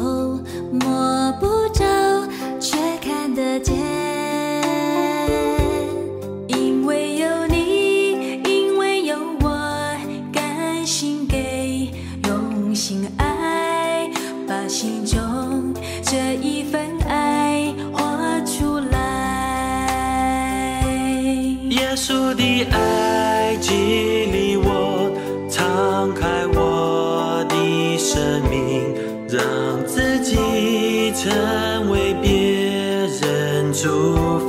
摸不着，却看得见。因为有你，因为有我，甘心给，用心爱，把心中这一份爱活出来。耶稣的爱激励我，敞开我的生命，让自己成为别人祝福。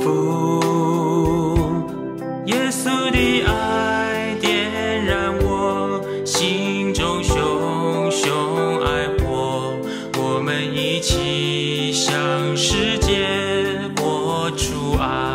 耶稣的爱点燃我心中熊熊爱火，我们一起向世界活出爱。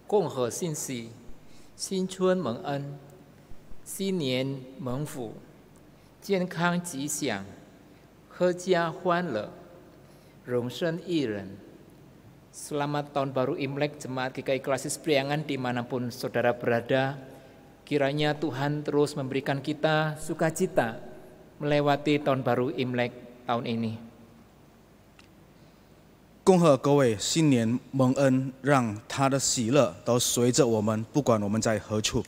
共和信息，新春蒙恩，新年蒙福，健康吉祥，阖家欢乐，荣升一人。Selamat Tahun Baru Imlek Jemaat GKI Klasis Priangan dimanapun saudara berada. Kiranya Tuhan terus memberikan kita sukacita melewati Tahun Baru Imlek tahun ini. 恭贺各位新年蒙恩，让他的喜乐都随着我们，不管我们在何处。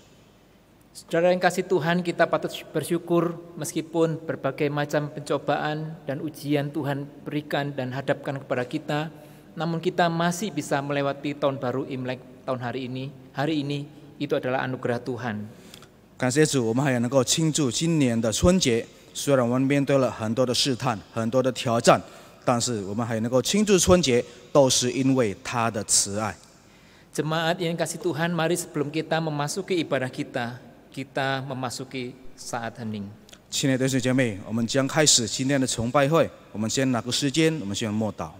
Saudara yang kasih Tuhan, kita patut bersyukur meskipun berbagai macam pencobaan dan ujian Tuhan berikan dan hadapkan kepada kita, namun kita masih bisa melewati tahun baru Imlek tahun hari ini. Hari ini itu adalah anugerah Tuhan. 感谢主，我们还能够庆祝今年的春节。虽然我们面对了很多的试探、很多的挑战，但是我们还能够庆祝春节，都是因为他的慈爱。 Jemaat yang kasih Tuhan, mari sebelum kita memasuki ibadah kita memasuki saat hening. 亲爱的弟兄姐妹，我们将开始今天的崇拜会。我们先拿个时间，我们先默祷。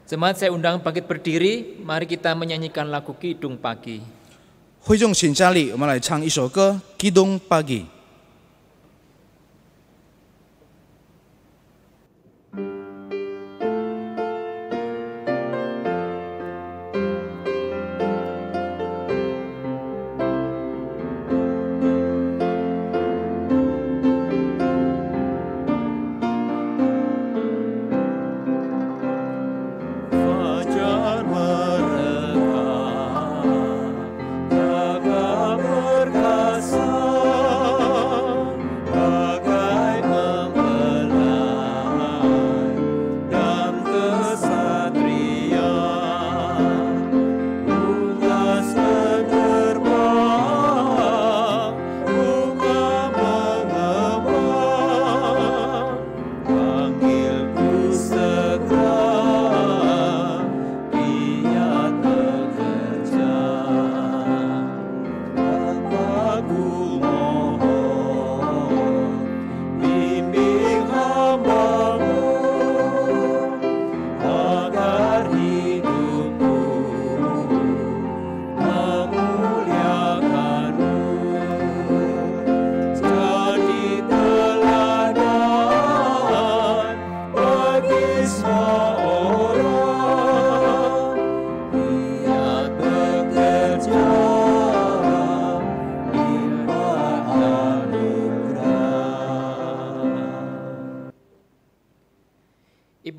Jemaat saya undang bangkit berdiri, mari kita menyanyikan lagu Kidung Pagi. 会众请站立，我们来唱一首歌《Kidung Pagi》。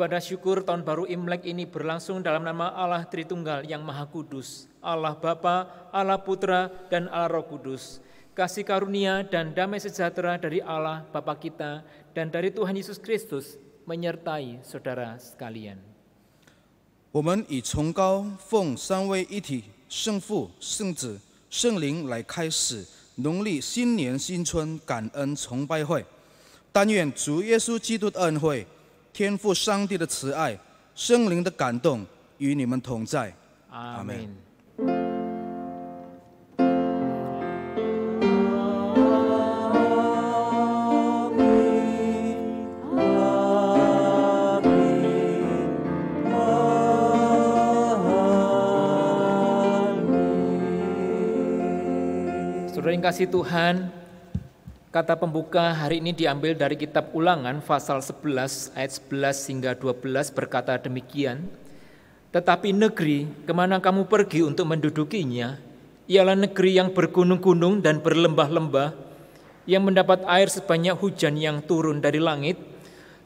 Ibadah syukur tahun baru Imlek ini berlangsung dalam nama Allah Tritunggal yang Maha Kudus, Allah Bapa, Allah Putra, dan Allah Roh Kudus. Kasih karunia dan damai sejahtera dari Allah Bapa kita dan dari Tuhan Yesus Kristus menyertai saudara sekalian. 我们以崇高奉三位一体圣父、圣子、圣灵来开始农历新年新春感恩崇拜会。但愿主耶稣基督的恩惠、天父上帝的慈爱、圣灵的感动与你们同在。阿们。 Saudara yang kasih Tuhan, kata pembuka hari ini diambil dari kitab Ulangan pasal 11 ayat 11 hingga 12 berkata demikian. Tetapi negeri kemana kamu pergi untuk mendudukinya, ialah negeri yang bergunung-gunung dan berlembah-lembah, yang mendapat air sebanyak hujan yang turun dari langit,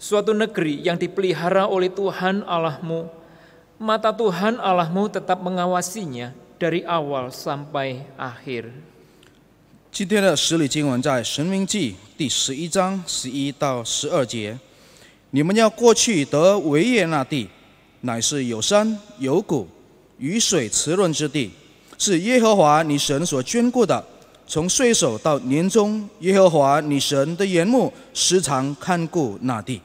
suatu negeri yang dipelihara oleh Tuhan Allahmu. Mata Tuhan Allahmu tetap mengawasinya dari awal sampai akhir. 今天的实理经文在《申命记》第11章11到12节。你们要过去得为业那地，乃是有山有谷、雨水滋润之地，是耶和华你神所眷顾的。从岁首到年终，耶和华你神的眼目时常看顾那地。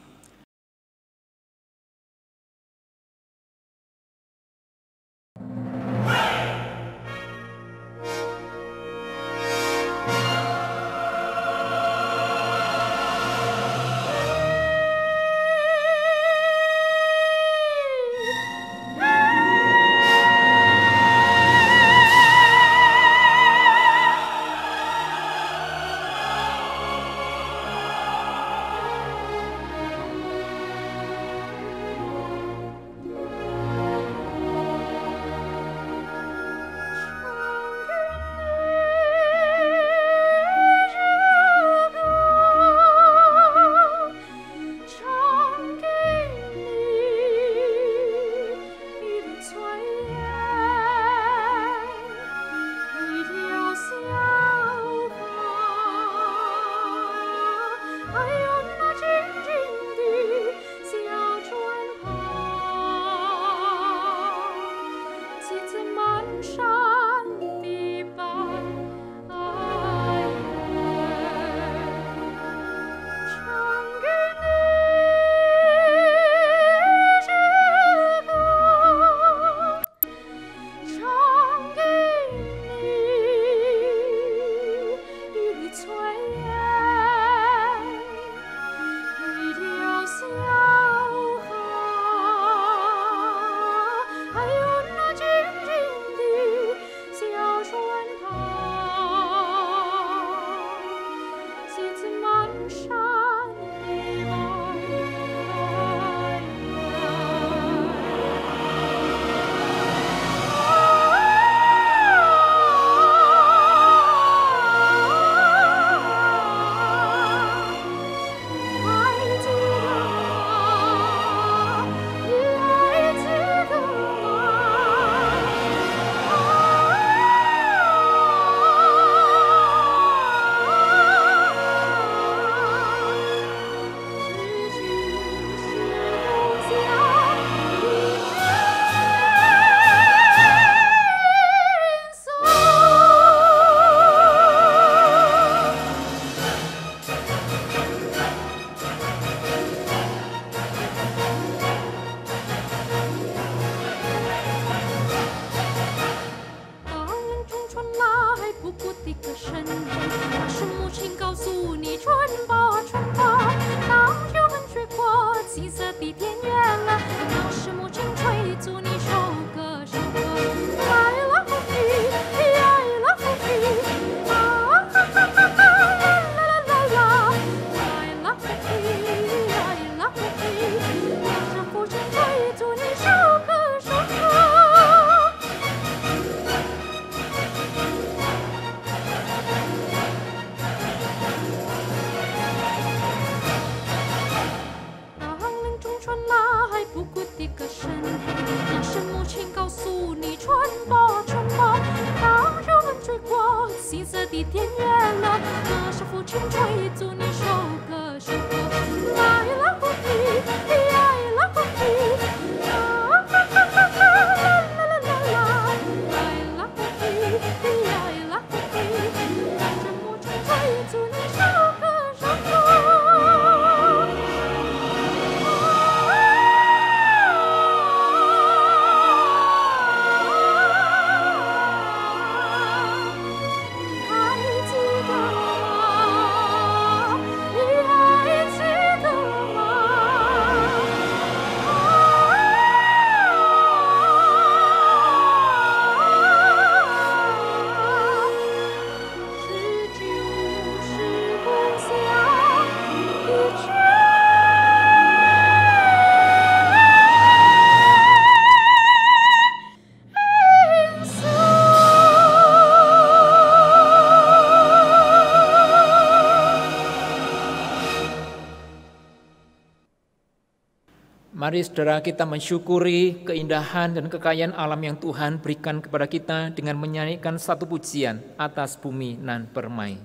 Mari saudara kita mensyukuri keindahan dan kekayaan alam yang Tuhan berikan kepada kita dengan menyanyikan satu pujian atas bumi nan permai.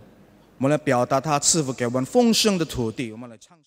我们来表达他赐福给我们丰盛的土地，我们来唱。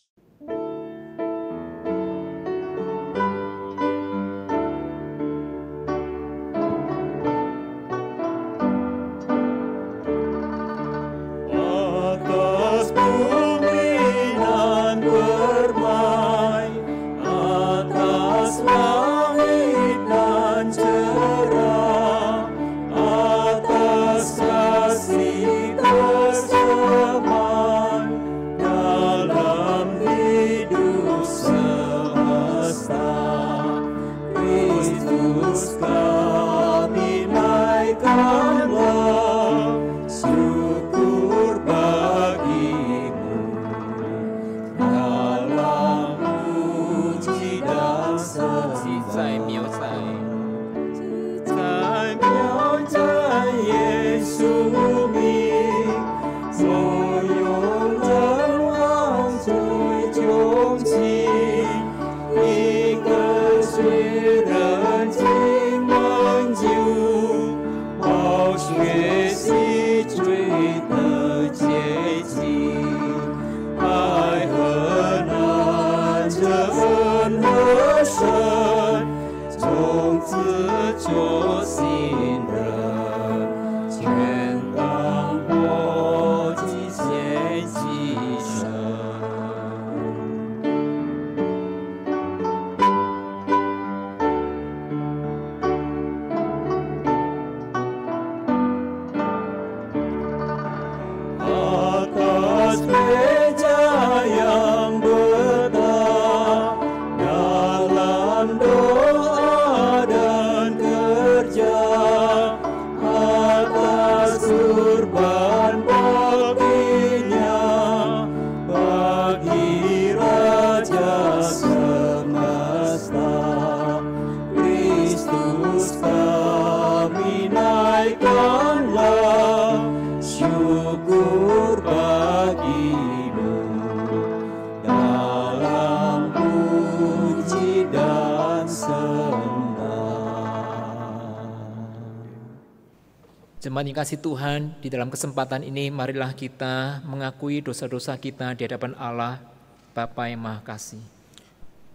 Jemaat yang kasih Tuhan, di dalam kesempatan ini marilah kita mengakui dosa-dosa kita di hadapan Allah, Bapa yang Maha Kasih.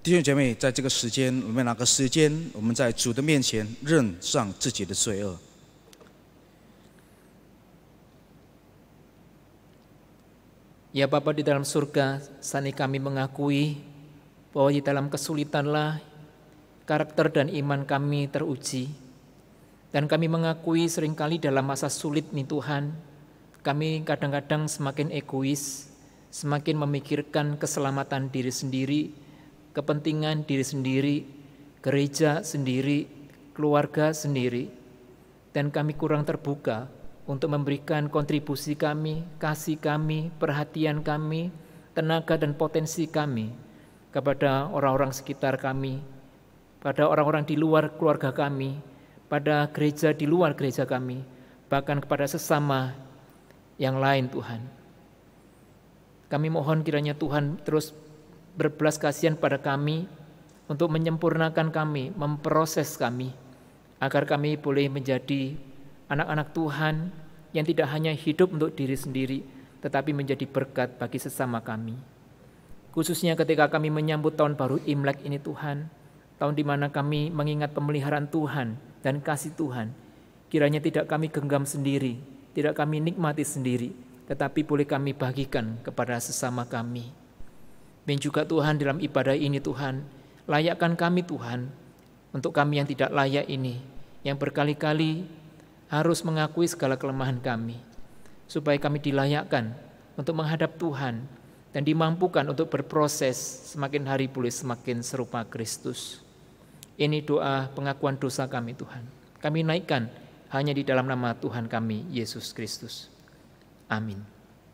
弟兄姐妹，在这个时间，我们拿个时间，我们在主的面前认上自己的罪恶。 Ya Bapa di dalam surga, saat ini kami mengakui bahwa di dalam kesulitanlah karakter dan iman kami teruji. Dan kami mengakui seringkali dalam masa sulit nih Tuhan, kami kadang-kadang semakin egois, semakin memikirkan keselamatan diri sendiri, kepentingan diri sendiri, gereja sendiri, keluarga sendiri. Dan kami kurang terbuka untuk memberikan kontribusi kami, kasih kami, perhatian kami, tenaga dan potensi kami kepada orang-orang sekitar kami, pada orang-orang di luar keluarga kami, pada gereja di luar gereja kami, bahkan kepada sesama yang lain Tuhan. Kami mohon kiranya Tuhan terus berbelas kasihan pada kami untuk menyempurnakan kami, memproses kami, agar kami boleh menjadi anak-anak Tuhan yang tidak hanya hidup untuk diri sendiri, tetapi menjadi berkat bagi sesama kami. Khususnya ketika kami menyambut tahun baru Imlek ini Tuhan, tahun di mana kami mengingat pemeliharaan Tuhan dan kasih Tuhan, kiranya tidak kami genggam sendiri, tidak kami nikmati sendiri, tetapi boleh kami bagikan kepada sesama kami. Dan juga Tuhan dalam ibadah ini Tuhan, layakkan kami Tuhan, untuk kami yang tidak layak ini, yang berkali-kali harus mengakui segala kelemahan kami, supaya kami dilayakkan untuk menghadap Tuhan, dan dimampukan untuk berproses semakin hari boleh semakin serupa Kristus. Ini doa pengakuan dosa kami Tuhan. Kami naikkan hanya di dalam nama Tuhan kami, Yesus Kristus. Amin.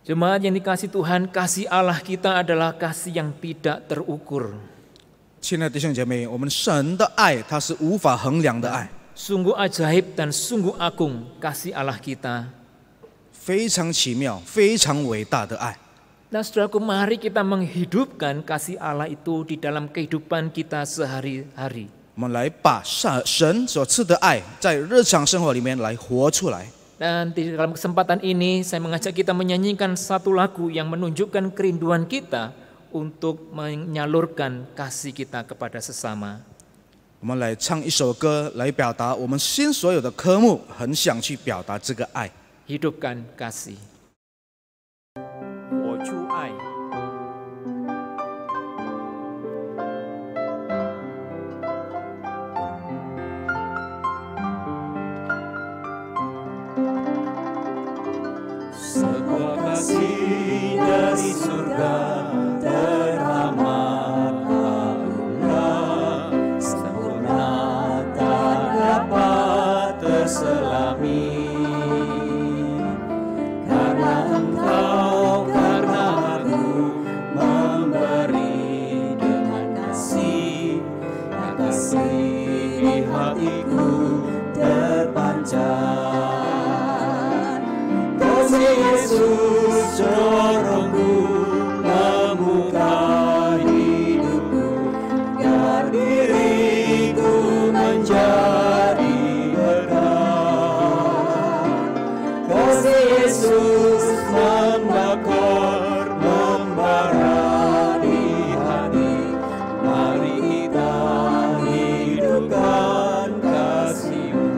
Jemaat yang dikasihi Tuhan, kasih Allah kita adalah kasih yang tidak terukur. 亲爱的弟兄姐妹，我们神的爱，它是无法衡量的爱， Sungguh ajaib dan sungguh agung kasih Allah kita. 非常奇妙、非常伟大的爱。 Dan saudaraku, mari kita menghidupkan kasih Allah itu di dalam kehidupan kita sehari-hari. 我们来把神所赐的爱，在日常生活里面来活出来。 Dan di dalam kesempatan ini saya mengajak kita menyanyikan satu lagu yang menunjukkan kerinduan kita untuk menyalurkan kasih kita kepada sesama. 我们来唱一首歌，来表达我们心所有的科目，很想去表达这个爱。 Hidupkan kasih. 我出爱。 Sebuah kasih dari surga teramat anugerah, sempurna tak dapat terselami. Karena Engkau, karena aku memberi dengan kasih, yang kasih di hatiku terpancar. Yesus dorongku membuka hidupku, biar diriku menjadi berkat. Kasih Yesus membakar, membara di hati. Mari kita hidupkan kasih-Mu.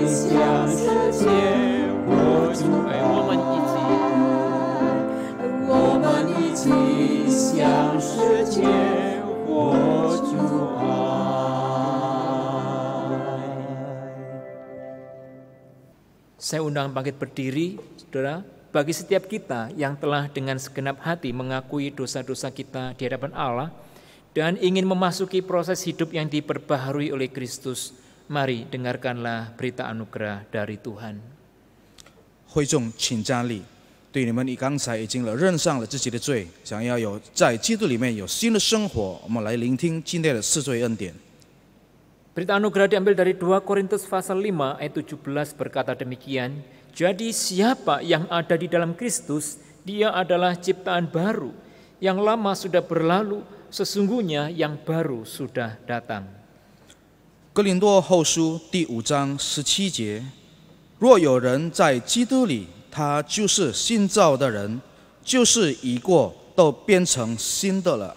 向世界活出爱，我们一起向世界活出爱。Saya undang bangkit berdiri, saudara, bagi setiap kita yang telah dengan segenap hati mengakui dosa-dosa kita di hadapan Allah dan ingin memasuki proses hidup yang diperbaharui oleh Kristus. Mari dengarkanlah berita anugerah dari Tuhan. 会众请站立，对你们刚才已经认上了自己的罪，想要有在基督里面有新的生活，我们来聆听今天的赐罪恩典。 Berita anugerah diambil dari 2 Korintus pasal 5 ayat 17 berkata demikian, jadi siapa yang ada di dalam Kristus, dia adalah ciptaan baru, yang lama sudah berlalu, sesungguhnya yang baru sudah datang. 哥林多后书第5章17节，若有人在基督里，他就是新造的人，旧事已过，都变成新的了。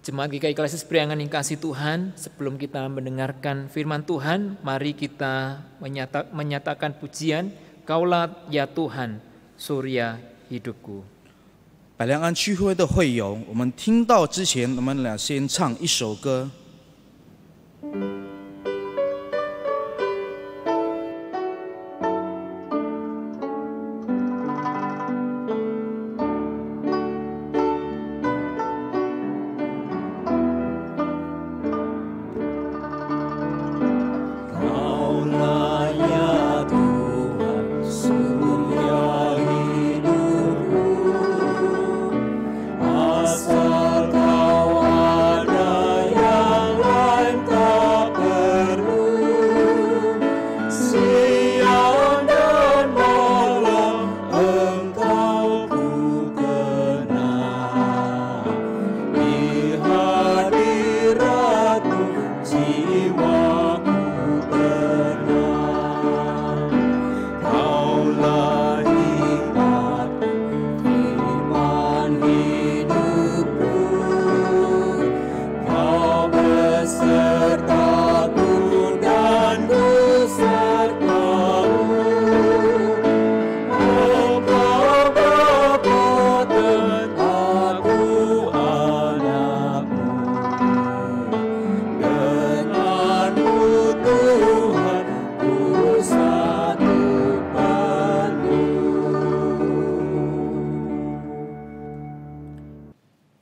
Jemaat GKI Klesis Priangan yang kasih Tuhan, sebelum kita mendengarkan firman Tuhan, mari kita menyatakan pujian, Kaulah ya Tuhan, surya hidupku. 百良安区会的会友，我们听到之前，我们俩先唱一首歌。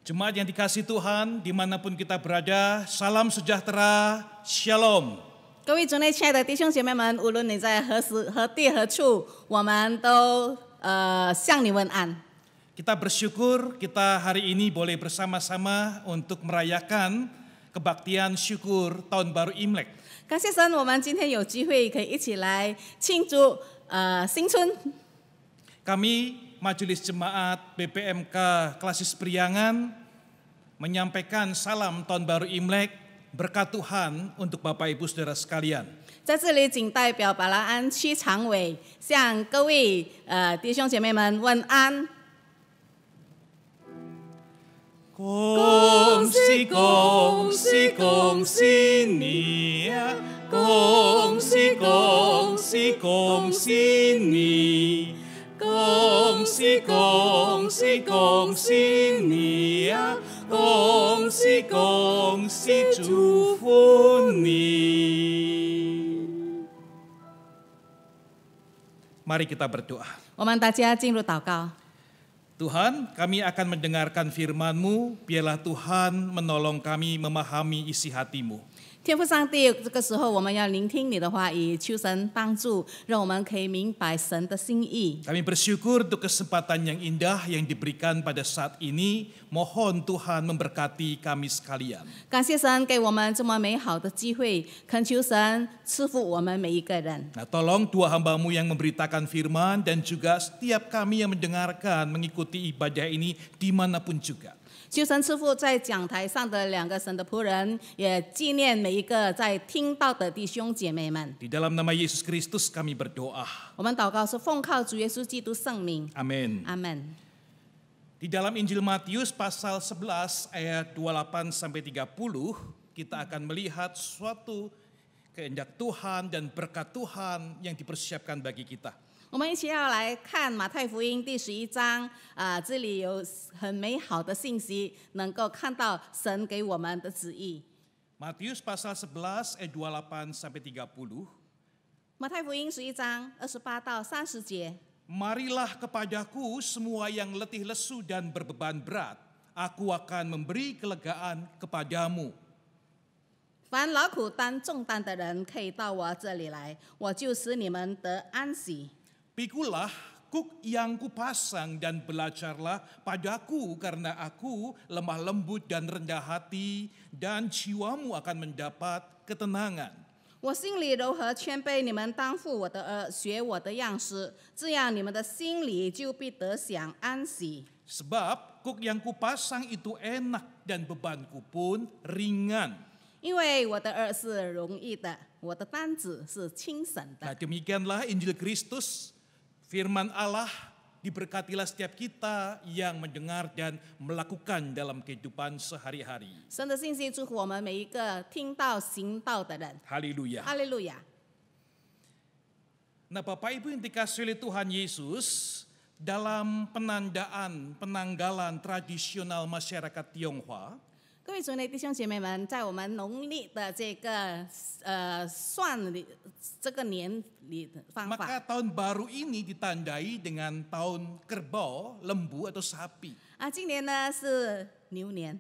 Jemaat yang dikasihi Tuhan, dimanapun kita berada, salam sejahtera, shalom. 各位主内亲爱的弟兄姐妹们，无论你在何时何地何处，我们都向你问安。 Kita bersyukur kita hari ini boleh bersama-sama untuk merayakan kebaktian syukur Tahun Baru Imlek. 感谢神，我们今天有机会可以一起来庆祝新春。 Kami Majelis Jemaat BPMK Klesis Priangan menyampaikan salam Tahun Baru Imlek, berkat Tuhan untuk Bapak Ibu Saudara sekalian. 在这里，仅代表百兰安区常委向各位弟兄姐妹们问安。 恭喜恭喜恭喜你呀！恭喜恭喜恭喜你！恭喜恭喜恭喜你呀！恭喜恭喜祝福你！ Mari kita berdoa. 我们大家进入祷告。 Tuhan, kami akan mendengarkan firman-Mu, biarlah Tuhan menolong kami memahami isi hati-Mu. 天父上帝，这个时候我们要聆听你的话语，求神帮助，让我们可以明白神的心意。 Kami bersyukur untuk kesempatan yang indah yang diberikan pada saat ini. Mohon Tuhan memberkati kami sekalian. 感谢神给我们这么美好的机会，恳求神赐福我们每一个人。 Nah, tolong dua hamba-Mu yang memberitakan firman dan juga setiap kami yang mendengarkan, mengikuti ibadah ini dimanapun juga. 求神赐福在讲台上的两个神的仆人，也纪念每一个在听到的弟兄姐妹们。 Di dalam nama Yesus Kristus kami berdoa. 我们祷告是奉靠主耶稣基督圣名， Amin. 阿门。 Di dalam Injil Matius pasal 11 ayat 28 sampai 30, kita akan melihat suatu kehendak Tuhan dan berkat Tuhan yang dipersiapkan bagi kita. 我们一起要来看马太福音第11章这里有很美好的信息，能够看到神给我们的旨意。 Matius pasal 11 ayat 28 sampai 30. 马太福音11章28到30节。 Marilah kepadaku semua yang letih lesu dan berbeban berat, aku akan memberi kelegaan kepadamu. 凡劳苦担重担的人，可以到我这里来，我就使你们得安息。 Pikulah kuk yang kupasang dan belajarlah padaku karena aku lemah lembut dan rendah hati dan jiwamu akan mendapat ketenangan. 我心里柔和谦卑，你们当负我的耳，学我的样式，这样你们的心里就必得享安息。 Sebab kuk yang kupasang itu enak dan bebanku pun ringan. 因为我的耳是容易的，我的担子是轻省 Nah 的。 demikianlah Injil Kristus, firman Allah, diberkatilah setiap kita yang mendengar dan melakukan dalam kehidupan sehari-hari. 神的信息祝福我们每一个听到行道的人。 Haleluya. 哈利路亚！ Nah Bapak Ibu yang dikasihi oleh Tuhan Yesus, dalam penanggalan tradisional masyarakat Tionghoa, 各位主内弟兄姐妹们，在我们农历的这个算里这个年里的方 maka 法 tahun baru ini ditandai dengan tahun kerbau, lembu atau sapi. 今年呢是牛年，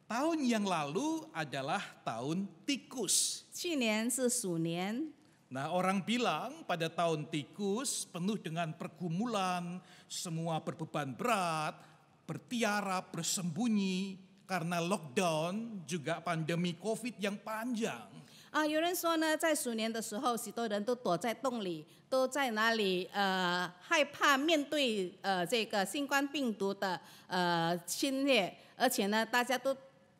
Tahun yang lalu adalah tahun tikus. 去年是鼠年。 Nah orang bilang pada tahun tikus penuh dengan pergumulan, semua berbeban berat, bertiarap, bersembunyi karena lockdown juga pandemi COVID yang panjang. 有人说呢，在鼠年的时候，许多人都躲在洞里，都在那里害怕面对这个新冠病毒的侵略，而且呢，大家都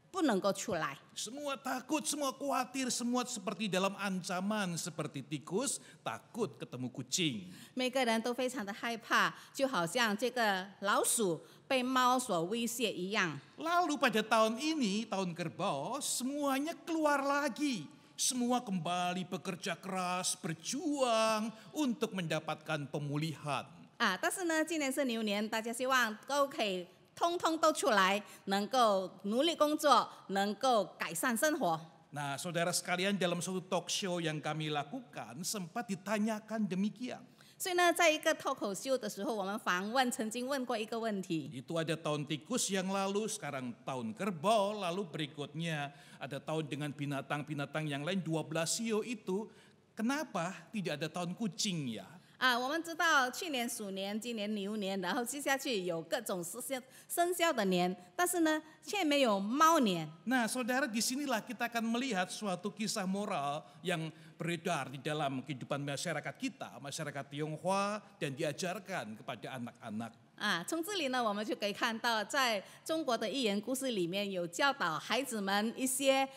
不能够出来。 Semua takut, semua khawatir, semua seperti dalam ancaman seperti tikus, takut ketemu kucing. 每个人都非常的害怕，就好像这个老鼠被猫所威胁一样。 Lalu pada tahun ini, tahun kerbau, semuanya keluar lagi. Semua kembali bekerja keras, berjuang untuk mendapatkan pemulihan. 但是呢，今年是牛年，大家希望都可以通通都出来，能够努力工作，能够改善生活。 Nah, saudara sekalian, dalam suatu talk show yang kami lakukan sempat ditanyakan demikian. 所以呢，在一个脱口秀的时候，我们曾经问过一个问题。 Itu ada tahun tikus yang lalu, sekarang tahun kerbau, lalu berikutnya ada tahun dengan binatang-binatang yang lain, 12 sio itu. Kenapa tidak ada tahun kucing ya? 我们知道去年鼠年，今年牛年，然后接下去有各种生肖的年，但是呢，却没有猫年。 Nah, saudara, disinilah kita akan melihat suatu kisah moral yang beredar di dalam kehidupan masyarakat kita, masyarakat Tionghoa, dan diajarkan kepada anak-anak. 从这里呢，我们就可以看到，在中国的寓言故事里面有教导孩子们一些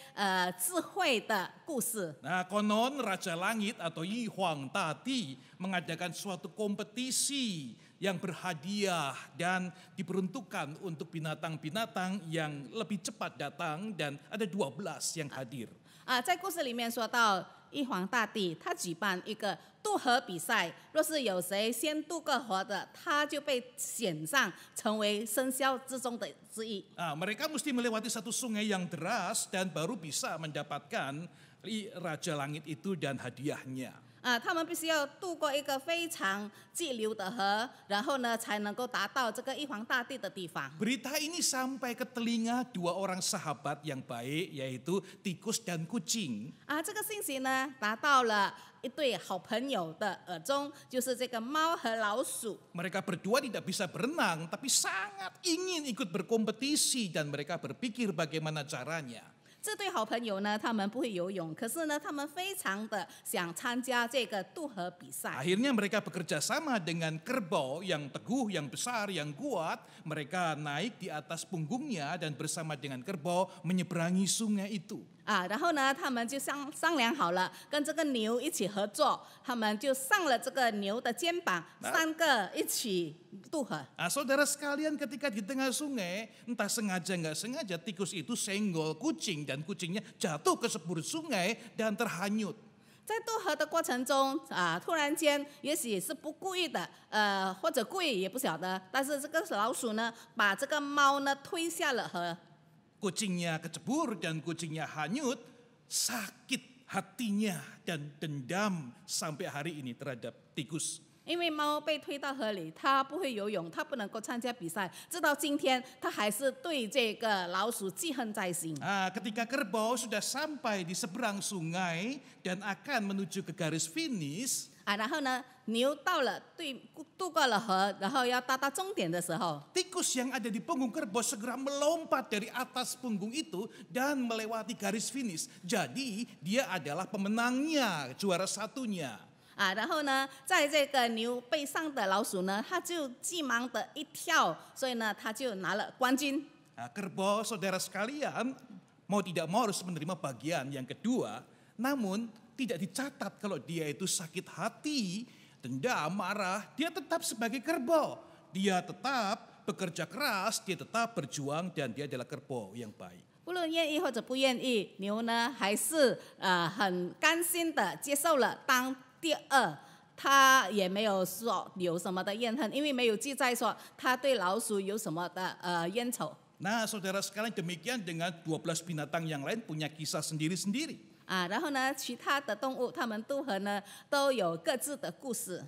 智慧的故事。 Nah, konon Raja Langit atau Yi Huang Tati mengadakan suatu kompetisi yang berhadiah dan diperuntukkan untuk binatang-binatang yang lebih cepat datang dan ada 12 yang hadir. 在故事里面说到，玉皇大帝他举办一个渡河比赛，若是有谁先渡过河的，他就被选上成为生肖之中的之一。 Mereka mesti melewati satu sungai yang deras dan baru bisa mendapatkan Raja Langit itu dan hadiahnya. 他们必须要渡过一个非常激流的河，然后呢，才能够达到这个玉皇大帝的地方。 Berita ini sampai ke telinga dua orang sahabat yang baik, yaitu tikus dan kucing. 这个信息呢，达到了一对好朋友的耳中，就是这个猫和老鼠。 Mereka berdua tidak bisa berenang, tapi sangat ingin ikut berkompetisi dan mereka berpikir bagaimana caranya. 这对好朋友呢，他们不会游泳，可是呢，他们非常的想参加这个渡河比赛。 Akhirnya mereka bekerja sama dengan kerbau yang teguh, yang besar, yang kuat. Mereka naik di atas punggungnya dan bersama dengan kerbau menyeberangi sungai itu. 然后呢，他们就商量好了，跟这个牛一起合作，他们就上了这个牛的肩膀，三个一起渡河。 Saudara sekalian, ketika di tengah sungai, entah sengaja nggak sengaja, tikus itu senggol kucing dan kucingnya jatuh ke sepur sungai dan terhanyut. 在渡河的过程中突然间也许是不故意的，或者故意也不晓得，但是这个老鼠呢，把这个猫呢推下了河。Kucingnya kecebur dan kucingnya hanyut, sakit hatinya dan dendam sampai hari ini terhadap tikus. 因为猫被推到河里，它不会游泳，它不能够参加比赛，直到今天，它还是对这个老鼠记恨在心。Ketika kerbau sudah sampai di seberang sungai dan akan menuju ke garis finish, 然后呢，牛到了渡过了河，然后要到终点的时候， tikus yang ada di punggung kerbau segera melompat dari atas punggung itu dan melewati garis finish. Jadi dia adalah pemenangnya, juara satunya. 然后呢，在这个牛背上的老鼠呢，它就急忙的一跳，所以呢，它就拿了冠军。Kerbau saudara sekalian mau tidak mau harus menerima bagian yang kedua, namun tidak dicatat kalau dia itu sakit hati, dendam, marah, dia tetap sebagai kerbau. Dia tetap bekerja keras, dia tetap berjuang dan dia adalah kerbau yang baik. 不论愿意或者不愿意，牛呢还是很甘心的接受了当第二，他也没有说有什么的怨恨，因为没有记载说他对老鼠有什么的冤仇。Nah, saudara sekalian, demikian dengan 12 binatang yang lain punya kisah sendiri-sendiri. 然后呢，其他的动物，它们渡河呢都有各自的故事。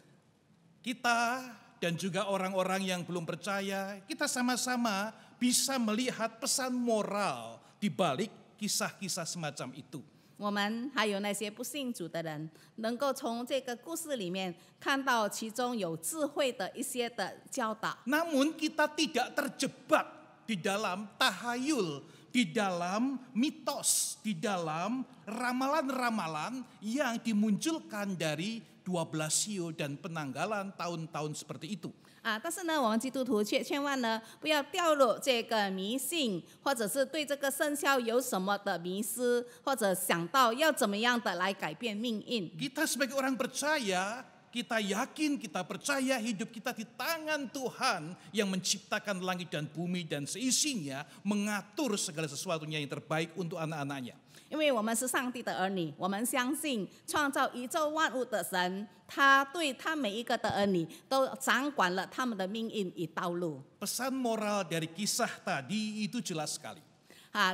Kita dan juga orang-orang yang belum percaya, kita sama-sama bisa melihat pesan moral di balik kisah-kisah semacam itu. 我们还有那些不信主的人，能够从这个故事里面看到其中有智慧的一些的教导。 Namun kita tidak terjebak di dalam tahayul, di dalam mitos, di dalam ramalan-ramalan yang dimunculkan dari 12 sio dan penanggalan tahun-tahun seperti itu. 但是呢，我们基督徒千万呢不要掉入这个迷信，或者是对这个生肖有什么的迷思，或者想到要怎么样的来改变命运。 Kita sebagai orang percaya, kita yakin, kita percaya hidup kita di tangan Tuhan yang menciptakan langit dan bumi dan seisinya, mengatur segala sesuatunya yang terbaik untuk anak-anaknya. 因为我们是上帝的儿女，我们相信创造宇宙万物的神，他对他每一个的儿女都掌管了他们的命运与道路。 Pesan moral dari kisah tadi itu jelas sekali.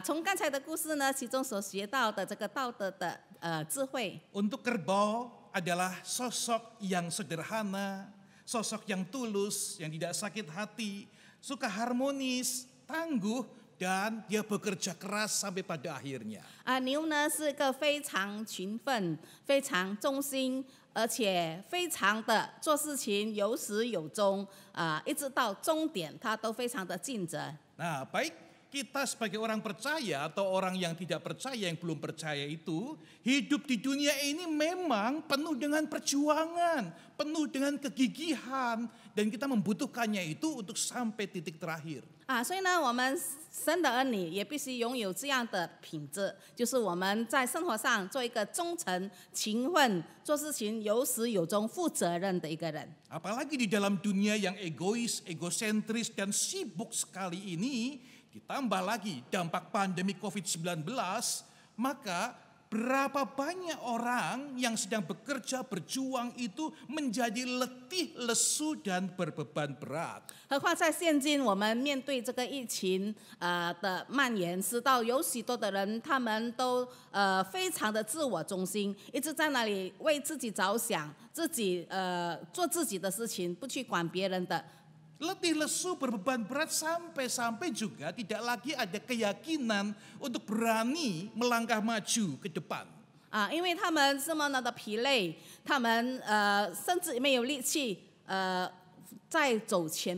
从刚才的故事呢，其中所学到的这个道德的智慧。 Untuk kerbau adalah sosok yang sederhana, sosok yang tulus, yang tidak sakit hati, suka harmonis, tangguh, dan dia bekerja keras sampai pada akhirnya. 牛呢是个非常勤奋、非常忠心，而且非常的做事情有始有终，一直到终点，他都非常的尽责。 Nah, baik kita sebagai orang percaya atau orang yang tidak percaya, yang belum percaya itu, hidup di dunia ini memang penuh dengan perjuangan, penuh dengan kegigihan, dan kita membutuhkannya itu untuk sampai titik terakhir. 所以呢，我们神的儿女也必须拥有这样的品质，就是我们在生活上做一个忠诚、勤奋、做事情有始有终、负责任的一个人。 Apalagi di dalam dunia yang egois, egosentris, dan sibuk sekali ini, ditambah lagi dampak pandemi COVID-19, maka berapa banyak orang yang sedang bekerja, berjuang itu menjadi letih, lesu, dan berbeban berat. 何况在现今我们面对这个疫情的蔓延，使到有许多的人，他们都非常的自我中心，一直在那里为自己着想，自己做自己的事情，不去管别人的。 Letih lesu berbeban berat sampai-sampai juga tidak lagi ada keyakinan untuk berani melangkah maju ke depan. 因为他们这么的疲累，他们甚至没有力气再走前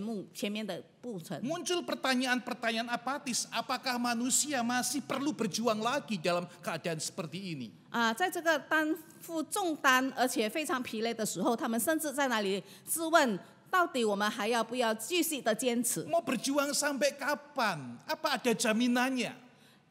面的步程。 Muncul pertanyaan-pertanyaan apatis, apakah manusia masih perlu berjuang lagi dalam keadaan seperti ini? 在这个担负重担而且非常疲累的时候，他们甚至在那里质问。 到底我们还要不要继续的坚持？ Mau berjuang sampai kapan? Apa ada jaminannya?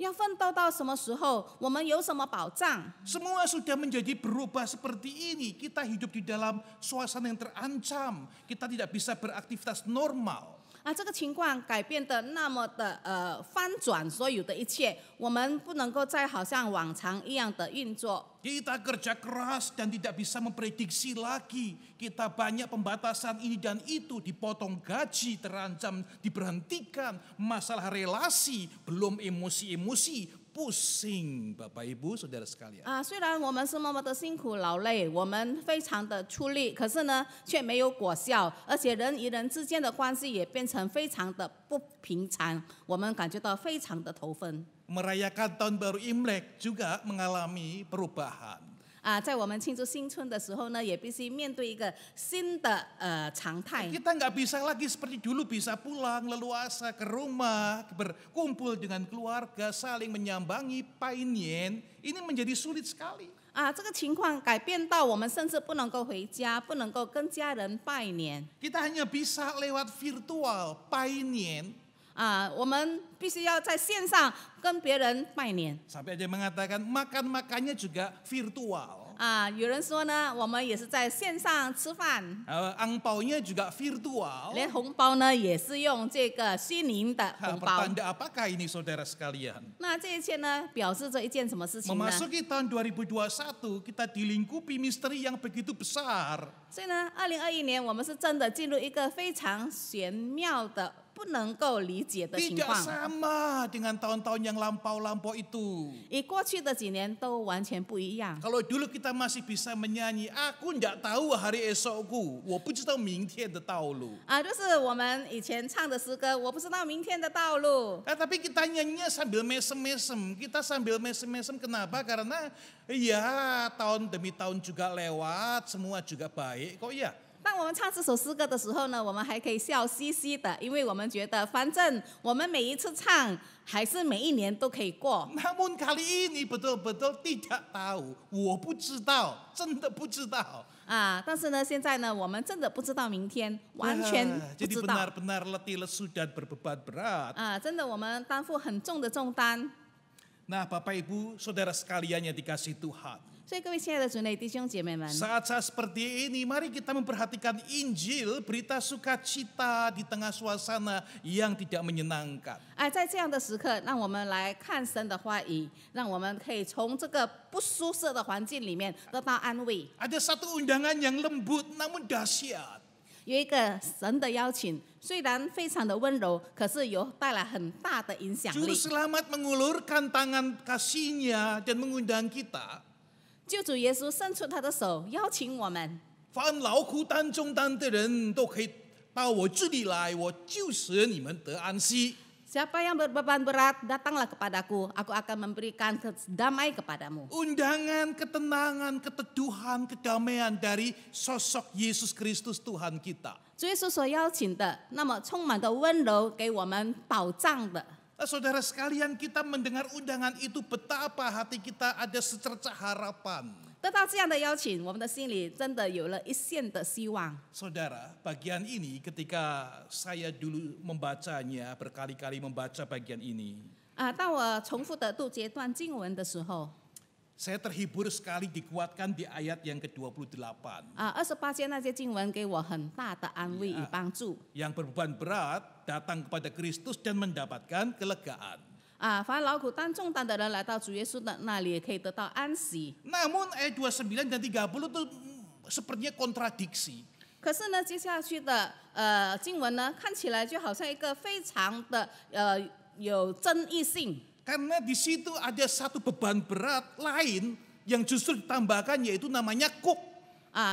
要奋斗到什么时候？我们有什么保障？ Semua sudah menjadi berubah seperti ini. Kita hidup di dalam suasana yang terancam. Kita tidak bisa beraktivitas normal. 这个情况改变的那么的翻转所有的一切，我们不能够再好像往常一样的运作。 Kita kerja keras dan tidak bisa memprediksi lagi. Kita banyak pembatasan ini dan itu, dipotong gaji, terancam diberhentikan, masalah relasi, belum emosi-emosi, pusing Bapak Ibu Saudara sekalian. 虽然我们是那么的辛苦劳累，我们非常的出力，可是呢却没有果效，而且人与人之间的关系也变成非常的不平常，我们感觉到非常的头昏。 Merayakan tahun baru Imlek juga mengalami perubahan. 在我们庆祝新春的时候呢，也必须面对一个新的常态。 Kita nggak bisa lagi seperti dulu bisa pulang leluasa ke rumah, berkumpul dengan keluarga, saling menyambangi painien. Ini menjadi sulit sekali. 这个情况改变到我们甚至不能够回家，不能够跟家人拜年。 Kita hanya bisa lewat virtual painien. 我们必须要在线上跟别人拜年。 Sampai ada yang mengatakan makan-makannya juga virtual. 有人说呢，我们也是在线上吃饭， Angpaunya juga virtual. 连红包呢也是用这个虚拟的红包。 Pertanda apakah ini saudara sekalian? 那这一切呢，表示着一件什么事情呢？ Memasuki tahun 2021 kita dilingkupi misteri yang begitu besar. 所以呢，2021年我们是真的进入一个非常玄妙的、不能够理解的情 Tidak 况。 sama dengan tahun-tahun yang lampau-lampau itu. 与过去的几年都完全不一样。 Kalau dulu kita masih bisa menyanyi, aku tidak tahu hari esokku, 我不知道明天的道路。 就是我们以前唱的诗歌，我不知道明天的道路。 Tapi kita nyanyinya sambil mesem-mesem. Kita sambil mesem-mesem kenapa? Karena ya tahun demi tahun juga lewat, semua juga baik kok ya. 当我们唱这首诗歌的时候呢，我们还可以笑嘻嘻的，因为我们觉得反正我们每一次唱，还是每一年都可以过。 Namun kali ini betul-betul tidak tahu. 我不知道，真的不知道。 但是呢，现在呢，我们真的不知道明天，完全不 Jadi 知道。 benar-benar letih lesu dan berbeban berat. 真的我们担负很重的重担。 Nah Bapak Ibu Saudara sekalian yang dikasih Tuhan. 所以各位亲爱的主内弟兄姐妹们， Saat-saat seperti ini mari kita memperhatikan Injil, berita sukacita di tengah suasana yang tidak menyenangkan. 在这样的时刻，让我们来看神的话语，让我们可以从这个不舒适的环境里面得到安慰。 Ada satu undangan yang lembut namun dahsyat. 有一个神的邀请，虽然非常的温柔，可是有带来很大的影响 Juru 力。 selamat mengulurkan tangan kasihnya dan mengundang kita. 救主耶稣伸出他的手，邀请我们。 凡劳苦担重担的人都可以到我这里来，我就使你们得安息。 Siapa yang berbeban berat, datanglah kepadaku, aku akan memberikan damai kepadamu. Undangan ketenangan, keteduhan, kedamaian dari sosok Yesus Kristus Tuhan kita. 主耶稣所邀请的，那么充满的温柔，给我们保障的。 Saudara sekalian, kita mendengar undangan itu betapa hati kita ada secercah harapan. 得到这样的邀请，我们的心里真的有了一线的希望。 Saudara, bagian ini ketika saya dulu membacanya, berkali-kali membaca bagian ini, 当我重复的读这段经文的时候， saya terhibur sekali dikuatkan di ayat yang ke-28. 28节那些经文给我很大的安慰与帮助。 Yang berbeban berat datang kepada Kristus dan mendapatkan kelegaan. 凡劳苦担重担的人来到主耶稣的那里，也可以得到安息。 Namun ayat 29 dan 30 itu sepertinya kontradiksi. 可是呢，接下去的经文呢，看起来就好像一个非常的有争议性。 Karena di situ ada satu beban berat lain yang justru ditambahkan yaitu namanya kuk.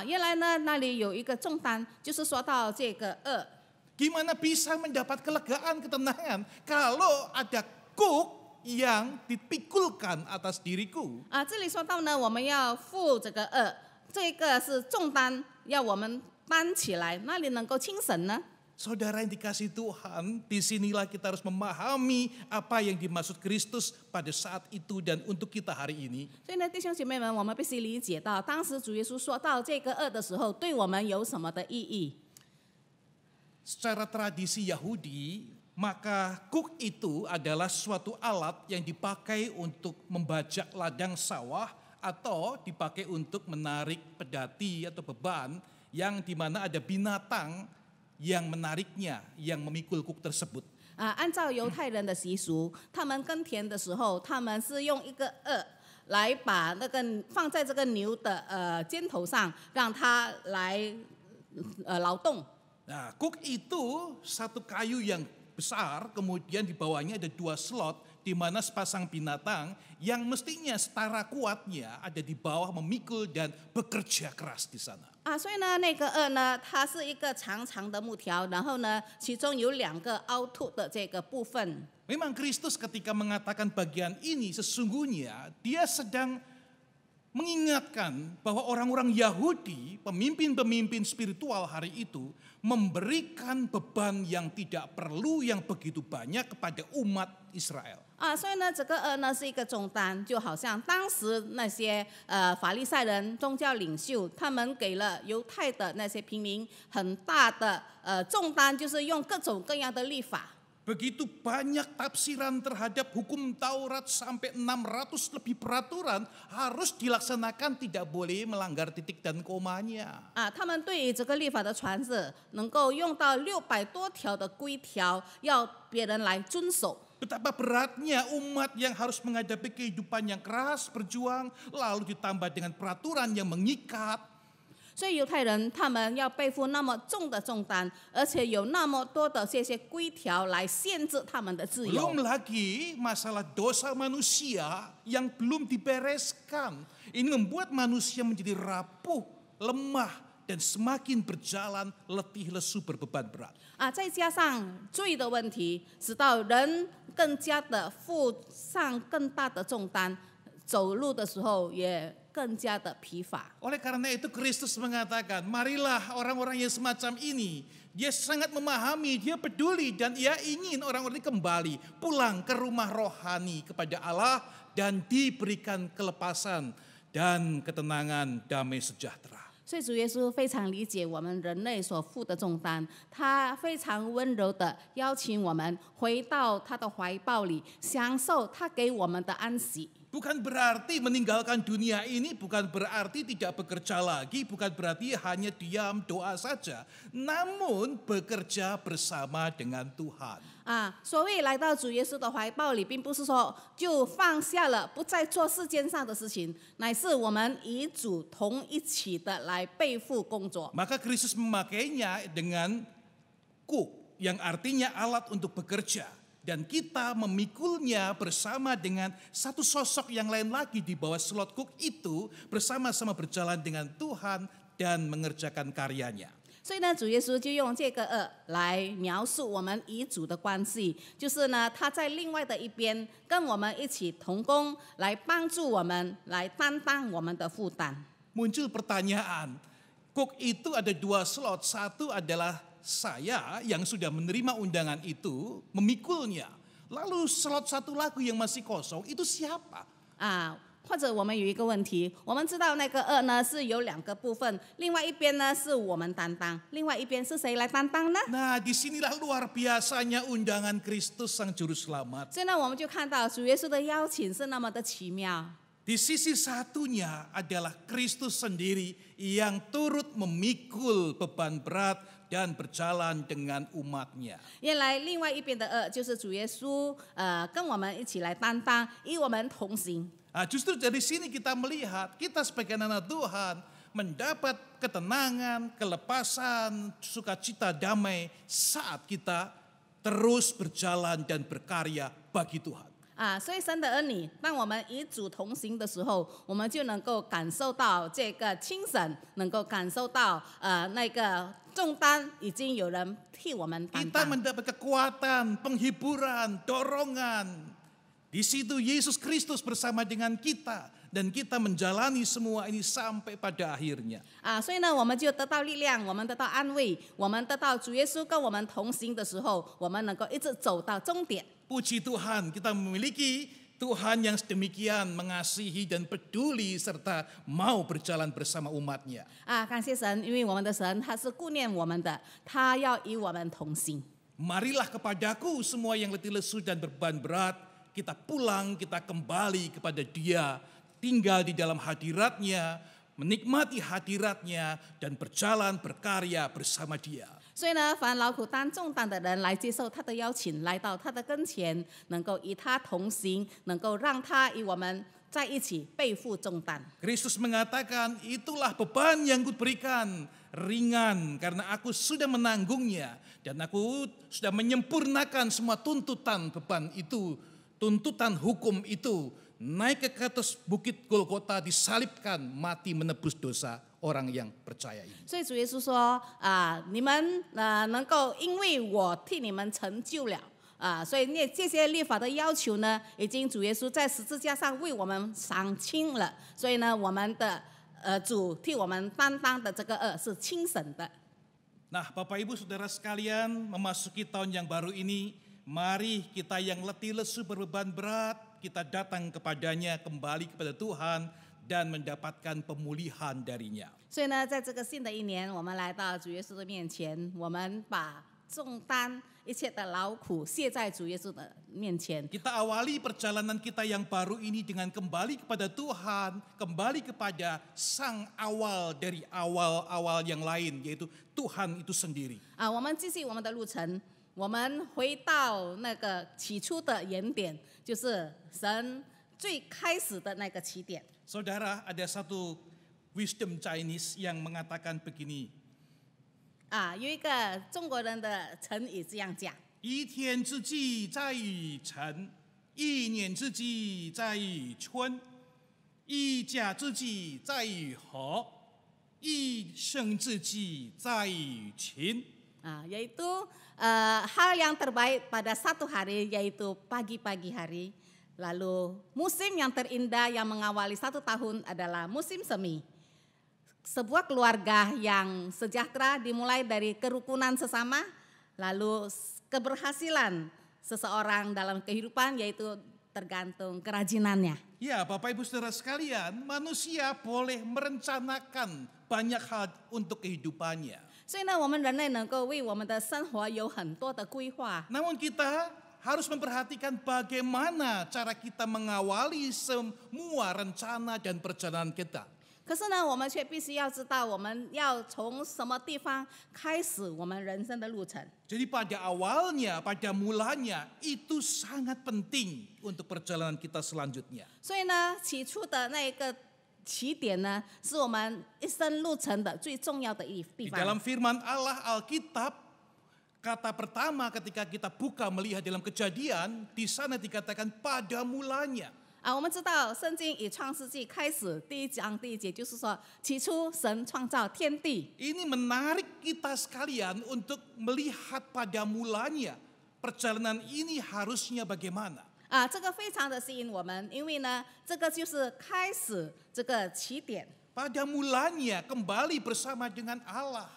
原来呢，那里有一个重担，就是说到这个恶。 Gimana bisa mendapat kelegaan, ketenangan kalau ada kuk yang dipikulkan atas diriku? 这里说到呢，我们要负这个恶，这个是重担，要我们担起来，哪里能够轻省呢？ Saudara yang dikasih Tuhan, disinilah kita harus memahami apa yang dimaksud Kristus pada saat itu dan untuk kita hari ini. 所以呢，弟兄姐妹们，我们必须理解到，当时主耶稣说到这个恶的时候，对我们有什么的意义？ Secara tradisi Yahudi, maka kuk itu adalah suatu alat yang dipakai untuk membajak ladang sawah atau dipakai untuk menarik pedati atau beban yang dimana ada binatang yang menariknya, yang memikul kuk tersebut. 按照犹太人的习俗，他们耕田的时候，他们是用一个来把那个放在这个牛的肩头上，让它来劳动。 Nah, kuk itu satu kayu yang besar, kemudian di bawahnya ada 2 slot, di mana sepasang binatang yang mestinya setara kuatnya ada di bawah memikul dan bekerja keras di sana. 所以呢，那个呢，它是一个长长的木条，然后呢，其中有2个凹凸的这个部分。 Memang Kristus ketika mengatakan bagian ini sesungguhnya dia sedang mengingatkan bahwa orang-orang Yahudi, pemimpin-pemimpin spiritual hari itu memberikan beban yang tidak perlu yang begitu banyak kepada umat Israel. 所以呢，这个呢是一个重担，就好像当时那些法利赛人宗教领袖，他们给了犹太的那些平民很大的重担，就是用各种各样的律法。 Begitu banyak tafsiran terhadap hukum Taurat sampai 600 lebih peraturan harus dilaksanakan, tidak boleh melanggar titik dan komanya. 他们对于这个律法的传旨，能够用到600多条的规条，要别人来遵守。 Betapa beratnya umat yang harus menghadapi kehidupan yang keras, berjuang, lalu ditambah dengan peraturan yang mengikat. 所以犹太人他们要背负那么重的重担，而且有那么多的这些规条来限制他们的自由。 Belum lagi masalah dosa manusia yang belum dibereskan. Ini membuat manusia menjadi rapuh, lemah, dan semakin berjalan letih lesu berbeban berat. 再加上罪的问题，使到人更加的负上更大的重担，走路的时候也更加的疲乏。 Oleh karena itu Kristus mengatakan, marilah orang-orang yang semacam ini. Dia sangat memahami, dia peduli, dan ia ingin orang-orang ini kembali pulang ke rumah rohani kepada Allah dan diberikan kelepasan dan ketenangan, damai sejahtera. 所以主耶稣非常理解我们人类所负的重担，他非常温柔的邀请我们回到他的怀抱里，享受他给我们的安息。 Bukan berarti meninggalkan dunia ini, bukan berarti tidak bekerja lagi, bukan berarti hanya diam doa saja, namun bekerja bersama dengan Tuhan. 所谓来到主耶稣的怀抱里，并不是说就放下了，不再做世间上的事情，乃是我们与主同一起的来背负工作。 Maka Kristus memakainya dengan kuk, yang artinya alat untuk bekerja. Dan kita memikulnya bersama dengan satu sosok yang lain lagi di bawah slot kuk itu, bersama-sama berjalan dengan Tuhan dan mengerjakan karyanya. 所以呢，主耶稣就用这个来描述我们与主的关系，就是呢，他在另外的一边跟我们一起同工，来帮助我们，来担当我们的负担。 Muncul pertanyaan, kuk itu ada 2 slot, satu adalah saya yang sudah menerima undangan itu memikulnya. Lalu slot satu lagu yang masih kosong itu siapa? 或者我们有一个问题，我们知道那个呢是有2个部分，另外一边呢是我们担当，另外一边是谁来担当呢？ Nah, disinilah luar biasanya undangan Kristus Sang Juru Selamat. 所以呢，我们就看到主耶稣的邀请是那么的奇妙。 Di sisi satunya adalah Kristus sendiri yang turut memikul beban berat dan berjalan dengan umatnya. 原来另外一边的就是主耶稣，跟我们一起来担当，与我们同行。 Justru dari sini kita melihat kita sebagai anak Tuhan mendapat ketenangan, kelepasan, sukacita, damai saat kita terus berjalan dan berkarya bagi Tuhan. 所以神的儿女，当我们与主同行的时候，我们就能够感受到这个清神，能够感受到那个重担已经有人替我们担 Kita 当。 mendapat kekuatan, penghiburan, dorongan. Di situ Yesus Kristus bersama dengan kita dan kita menjalani semua ini sampai pada akhirnya. 所以呢，我们就得到力量，我们得到安慰，我们得到主耶稣跟我们同行的时候，我们能够一直走到终点。 Puji Tuhan, kita memiliki Tuhan yang sedemikian mengasihi dan peduli serta mau berjalan bersama umatnya. 感谢神，因为我们的神他是顾念我们的，他要与我们同行。 Marilah kepadaku semua yang letih lesu dan beban berat, kita pulang, kita kembali kepada Dia, tinggal di dalam hadirat-Nya, menikmati hadirat-Nya dan berjalan berkarya bersama Dia. 所以呢，凡劳苦担重担的人来接受他的邀请，来到他的跟前，能够与他同行，能够让他与我们在一起背负重担。 Kristus mengatakan, itulah beban yang kuberikan ringan karena aku sudah menanggungnya dan aku sudah menyempurnakan semua tuntutan beban itu, tuntutan hukum itu. Naik ke atas bukit Golgota, disalibkan, mati menebus dosa orang yang percaya ini. 所以主耶稣说你们能够因为我替你们成就了所以这些律法的要求呢，已经主耶稣在十字架上为我们赏清了。所以呢，我们的主替我们担当的这个恶是轻省的。 Nah, Bapak Ibu Saudara sekalian, memasuki tahun yang baru ini, mari kita yang letih lesu berbeban berat, kita datang kepadanya, kembali kepada Tuhan dan mendapatkan pemulihan darinya. 所以呢，在这个新的一年，我们来到主耶稣的面前，我们把重担一切的劳苦卸在主耶稣的面前。 Kita awali perjalanan kita yang baru ini dengan kembali kepada Tuhan, kembali kepada sang awal dari awal-awal yang lain, yaitu Tuhan itu sendiri. 我们继续我们的路程，我们回到那个起初的原点，就是神最开始的那个起点。 Saudara, ada satu wisdom Chinese yang mengatakan begini. 有一个中国人的成语这样讲：一天之计在于晨，一年之计在于春，一家之计在于和，一生之计在于勤。 yaitu hal yang terbaik pada satu hari yaitu pagi-pagi hari. Lalu musim yang terindah yang mengawali satu tahun adalah musim semi. Sebuah keluarga yang sejahtera dimulai dari kerukunan sesama, lalu keberhasilan seseorang dalam kehidupan yaitu tergantung kerajinannya. Ya, Bapak Ibu Saudara sekalian, manusia boleh merencanakan banyak hal untuk kehidupannya. 所以呢，我们人类能够为我们的生活有很多的规划。 Namun kita harus memperhatikan bagaimana cara kita mengawali semua rencana dan perjalanan kita. 可是呢，我们却必须要知道，我们要从什么地方开始我们人生的路程。 Jadi pada awalnya, pada mulanya itu sangat penting untuk perjalanan kita selanjutnya. 所以呢，起初的那一个起点呢，是我们一生路程的最重要的地 Di dalam 方。 firman Allah Alkitab, kata pertama ketika kita buka melihat dalam Kejadian, di sana dikatakan pada mulanya. 我们知道圣经以创世纪开始，第一章第一节就是说，起初神创造天地。 Ini menarik kita sekalian untuk melihat pada mulanya perjalanan ini harusnya bagaimana. 这个非常的吸引我们，因为呢，这个就是开始这个起点。 Pada mulanya kembali bersama dengan Allah.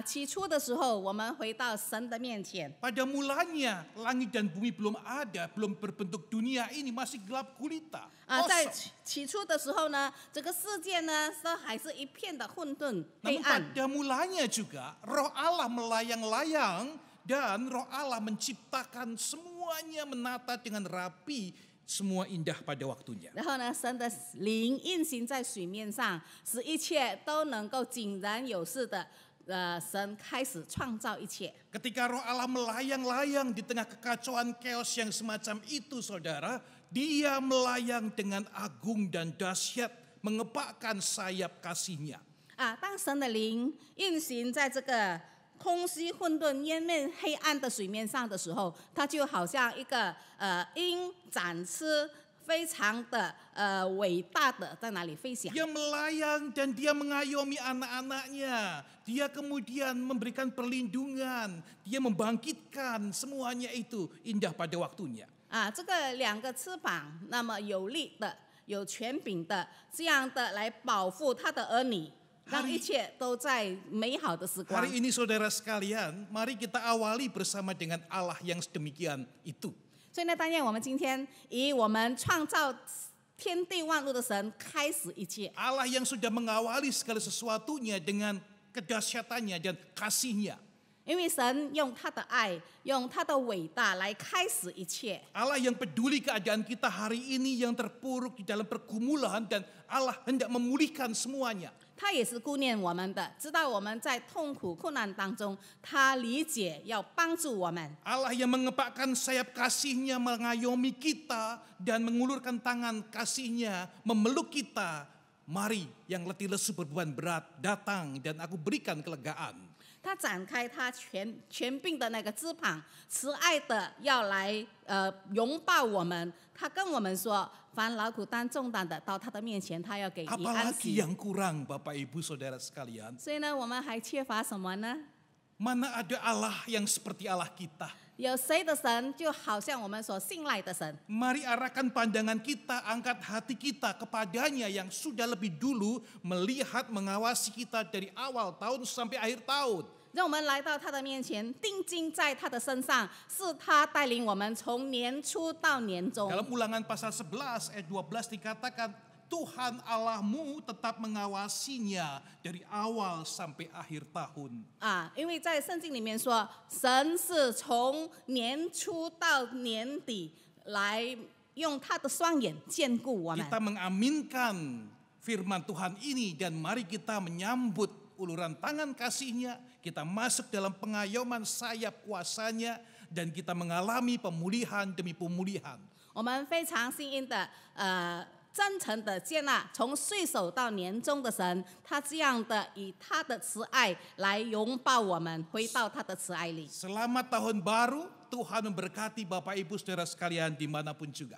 起初的时候，我们回到神的面前。 Pada mulanya langit dan bumi belum ada, belum berbentuk, dunia ini masih gelap gulita. 在 kosong. 起初的时候呢，这个世界呢，都还是一片的混沌黑 Namun 暗。 pada mulanya juga roh Allah melayang-layang dan roh Allah menciptakan semuanya menata dengan rapi, semua indah pada waktunya. 然后呢，神的灵运行在水面上，使一切都能够井然有序的。神开始创造一切。 Ketika roh Allah melayang-layang di tengah kekacauan chaos yang semacam itu, saudara, dia melayang dengan agung dan dahsyat, mengepakkan sayap kasihnya. 当神的灵运行在这个空虚混沌、湮灭黑暗的水面上的时候，它就好像一个鹰展翅，非常的伟大的在那里飞翔。 Dia melayang dan dia mengayomi anak-anaknya. Dia kemudian memberikan perlindungan. Dia membangkitkan semuanya itu indah pada waktunya. 这个两个翅膀，那么有力的、有权柄的，这样的来保护他的儿女，让一切都在美好的时光。 Hari ini saudara sekalian, mari kita awali bersama dengan Allah yang sedemikian itu. 所以呢，当然我们今天以我们创造天地万物的神开始一切。 Allah yang sudah mengawali segala sesuatunya dengan kedahsyatannya dan kasihnya. 因为神用他的爱，用他的伟大来开始一切。 Allah yang peduli keadaan kita hari ini yang terpuruk di dalam pergumulan dan Allah hendak memulihkan semuanya. 他也是顾念我们的，知道我们在痛苦困难当中，他理解要帮助我们。 Allah yang mengepakkan sayap kasih-Nya mengayomi kita dan mengulurkan tangan kasih-Nya memeluk kita. Mari yang letih lesu berbeban berat datang dan aku berikan kelegaan. 他展开他权柄的那个翅膀，慈爱的要来拥抱我们。他跟我们说，凡劳苦担重担的，到他的面前，他要给你安 Apalagi 息。 yang kurang Bapak Ibu Saudara sekalian. 所以呢，我们还缺乏什么呢？ Mana ada Allah yang seperti Allah kita. 有谁的神就好像我们所信赖的神？ Mari arahkan pandangan kita, angkat hati kita kepadanya yang sudah lebih dulu melihat mengawasi kita dari awal tahun sampai akhir tahun. 让我们来到他的面前，定睛在他的身上，是他带领我们从年初到年终。 Dalam Ulangan pasal 11 ayat 12 dikatakan Tuhan Allahmu tetap mengawasinya dari awal sampai akhir tahun. 因为在圣经里面说，神是从年初到年底来用他的双眼眷顾我们。 Kita mengaminkan firman Tuhan ini dan mari kita menyambut uluran tangan kasih-Nya, kita masuk dalam pengayoman sayap kuasa-Nya dan kita mengalami pemulihan demi pemulihan. 我们非常幸运的，真诚的接纳从岁首到年终的神，他这样的以他的慈爱来拥抱我们，回到他的慈爱里。 Selamat tahun baru, Tuhan memberkati Bapak Ibu Saudara sekalian dimanapun juga.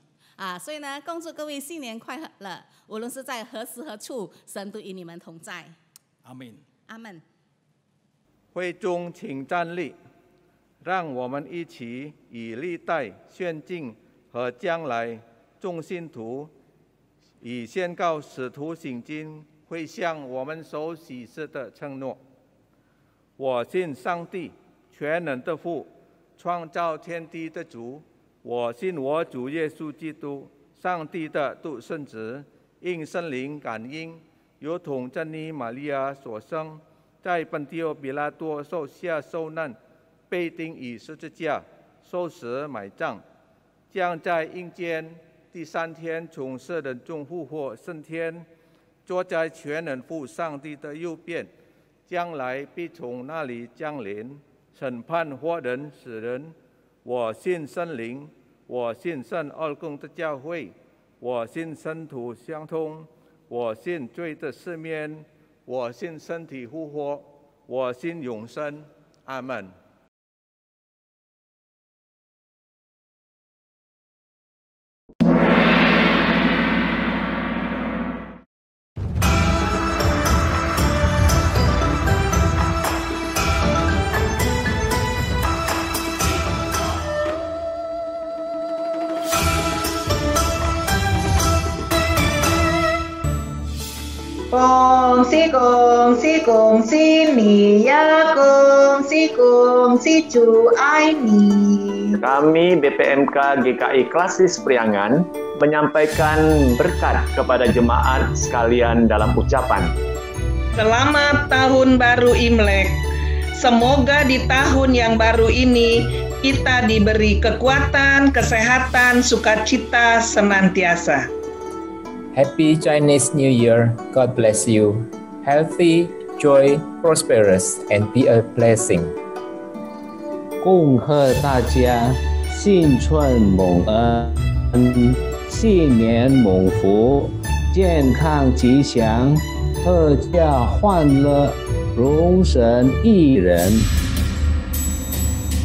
所以呢，恭祝各位新年快乐！无论是在何时何处，神都与你们同在。 Amin. 阿门。会众请站立，让我们一起以历代宣敬和将来众信徒以宣告使徒行经会向我们所启示的承诺。我信上帝，全能的父，创造天地的主。我信我主耶稣基督，上帝的独生子，因圣灵感应，由童真女玛利亚所生，在本地欧比拉多受下受难，被钉于十字架，受死埋葬，将在阴间第3天从死人中复活升天，坐在全能父上帝的右边，将来必从那里降临，审判活人死人。我信圣灵，我信圣二公的教会，我信圣徒相通，我信罪的赦免，我信身体复活，我信永生。阿们。恭喜恭喜恭喜你呀！恭喜恭喜主爱你。 Kami BPMK GKI Klasis Priangan menyampaikan berkat kepada jemaat sekalian dalam ucapan. Selamat Tahun Baru Imlek. Semoga di tahun yang baru ini kita diberi kekuatan, kesehatan, sukacita senantiasa. Happy Chinese New Year. God bless you. Healthy, joy, prosperous, and be a blessing. 恭贺大家新春蒙恩，新年蒙福，健康吉祥，阖家欢乐，荣神益人。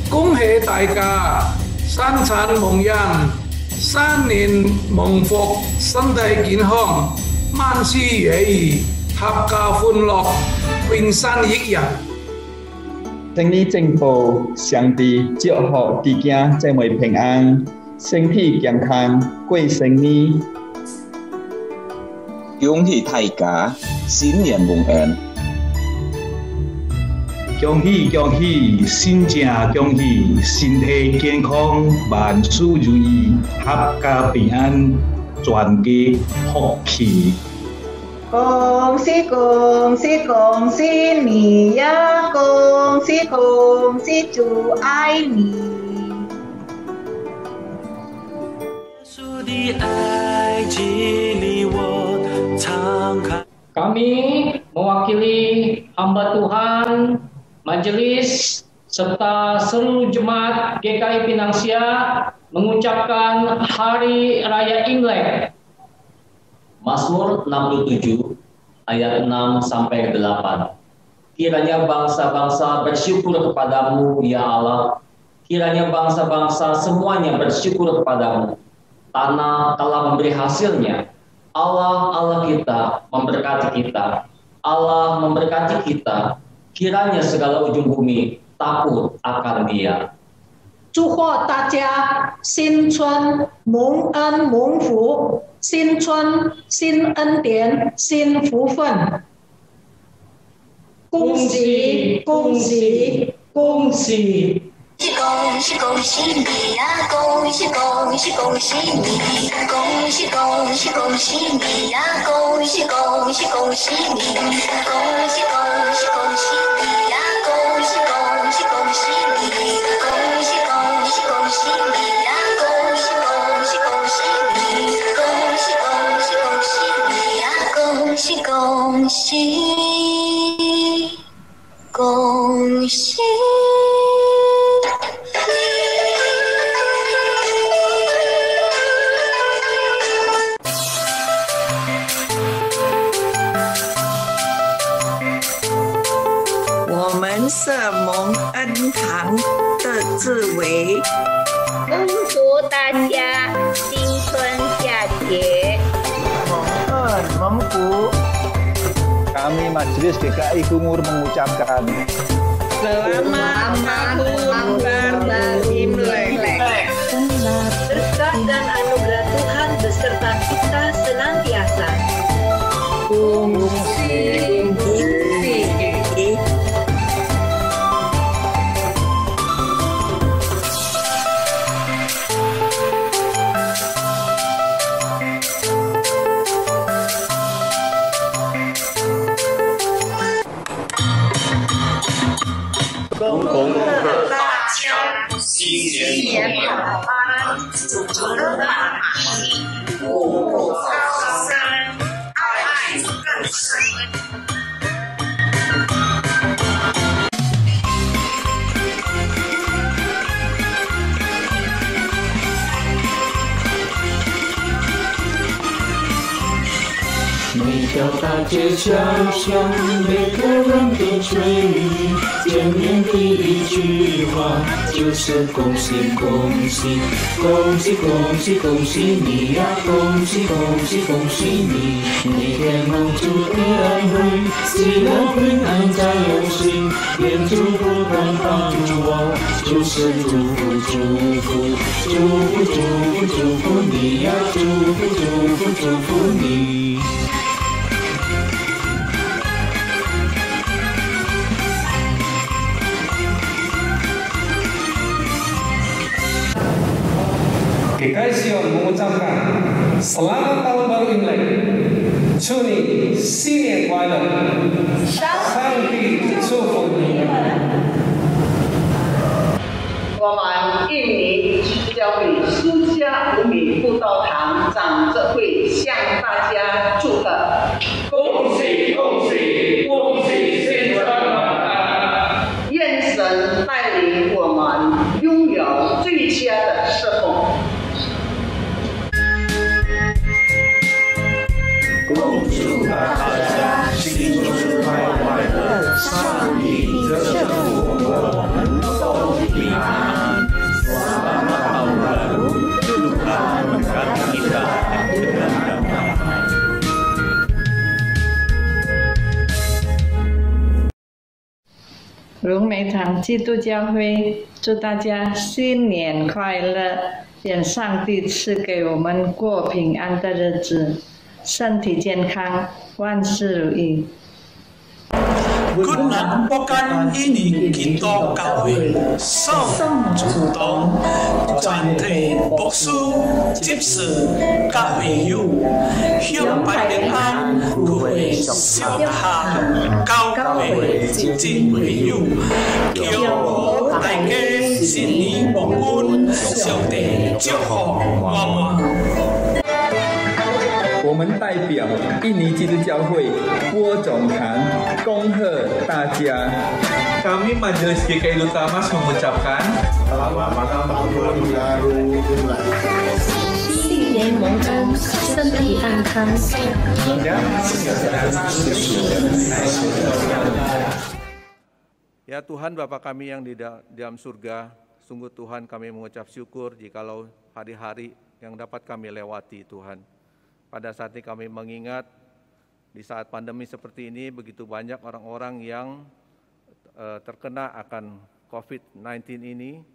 恭喜大家生辰蒙恩，新年蒙福，身體健康，萬事如意，合家歡樂，永生益人。生意進步，上帝祝福大家姊妹平安，身體健康，過生日。恭喜大家新年蒙恩！恭喜恭喜，新正恭喜，身體健康，萬事如意，合家平安，全家福氣。恭喜恭喜恭喜你呀！恭喜恭喜，主爱你。主的爱激励我敞开。Kami mewakili hamba Tuhan, majelis, serta seluruh jemaat GKI Pinang Siak mengucapkan Hari Raya Imlek. Mazmur 67 ayat 6-8. Kiranya bangsa-bangsa bersyukur kepadamu, ya Allah. Kiranya bangsa-bangsa semuanya bersyukur kepadamu. Tanah telah memberi hasilnya. Allah kita memberkati kita. Allah memberkati kita. Kiranya segala ujung bumi takut akan Dia. 祝贺大家新春蒙恩蒙福，新春新恩典新福分。恭喜恭喜恭喜！ 恭喜恭喜你呀！恭喜恭喜恭喜你！恭喜恭喜恭喜你呀！恭喜恭喜恭喜你！恭喜恭喜恭喜你呀！恭喜恭喜恭喜你！恭喜恭喜恭喜你呀！恭喜恭喜恭喜你！恭喜恭喜恭喜你呀！恭喜恭喜恭喜！ 我们是蒙恩堂的志伟，恭祝大家新春佳节蒙恩蒙福。Kami Majelis GKI Kungur mengucapkan Selamat Tahun Baru Imlek. Berkat dan anugerah Tuhan beserta kita senantiasa.每条大街小巷，每个人都追忆，见面第一句话就是恭喜恭喜，恭喜恭喜恭喜你呀！恭喜恭喜恭喜你！每天蒙主的恩惠，喜乐平安在有心，愿主不断帮助我，就是祝福祝福祝福祝福祝福你呀！祝福祝福祝福你！ GKI Sion mengucapkan Selamat Tahun Baru Imlek, 祝你新年快乐，上帝祝福你。我们印尼教会苏家五米布道堂长者会向大家祝贺，恭喜恭喜恭喜新春满堂！愿神带领我们拥有最佳的侍奉。 恭祝大家新春快乐，上帝赐福我们都平安。Selamat Tahun Baru, Tuhan memberkati kita dengan damai. 荣美堂基督教会祝大家新年快乐，愿上帝赐给我们过平安的日子。 身体健康，万事如意。Gunat pekan ini kita kawin song chủ动 全體博書接受教育，向百平安佢小下教會真會有，叫我大家心裡無悶，上帝祝福我們。我们代表印尼基督教会播种堂恭贺大家。Kami Majelis GKI Dutamas mengucapkan Selamat Tahun Baru Imlek. 新年蒙恩，身体安康。Ya Tuhan Bapa kami yang di dalam surga, sungguh Tuhan kami mengucap syukur jikalau hari-hari yang dapat kami lewati Tuhan. Pada saat ini kami mengingat di saat pandemi seperti ini begitu banyak orang-orang yang terkena akan COVID-19 ini.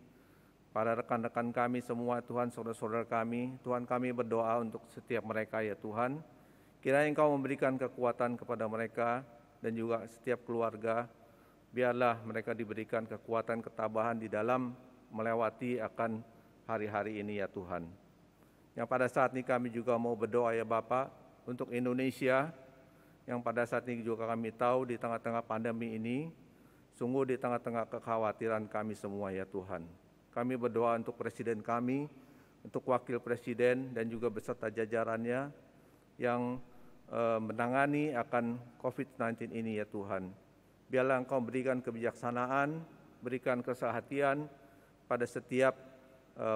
Para rekan-rekan kami semua Tuhan, saudara-saudara kami, Tuhan kami berdoa untuk setiap mereka ya Tuhan. Kiranya Engkau memberikan kekuatan kepada mereka dan juga setiap keluarga. Biarlah mereka diberikan kekuatan ketabahan di dalam melewati akan hari-hari ini ya Tuhan. Yang pada saat ini kami juga mau berdoa ya Bapak untuk Indonesia yang pada saat ini juga kami tahu di tengah-tengah pandemi ini, sungguh di tengah-tengah kekhawatiran kami semua ya Tuhan. Kami berdoa untuk Presiden kami, untuk Wakil Presiden dan juga beserta jajarannya yang menangani akan COVID-19 ini ya Tuhan. Biarlah Engkau berikan kebijaksanaan, berikan kesehatian pada setiap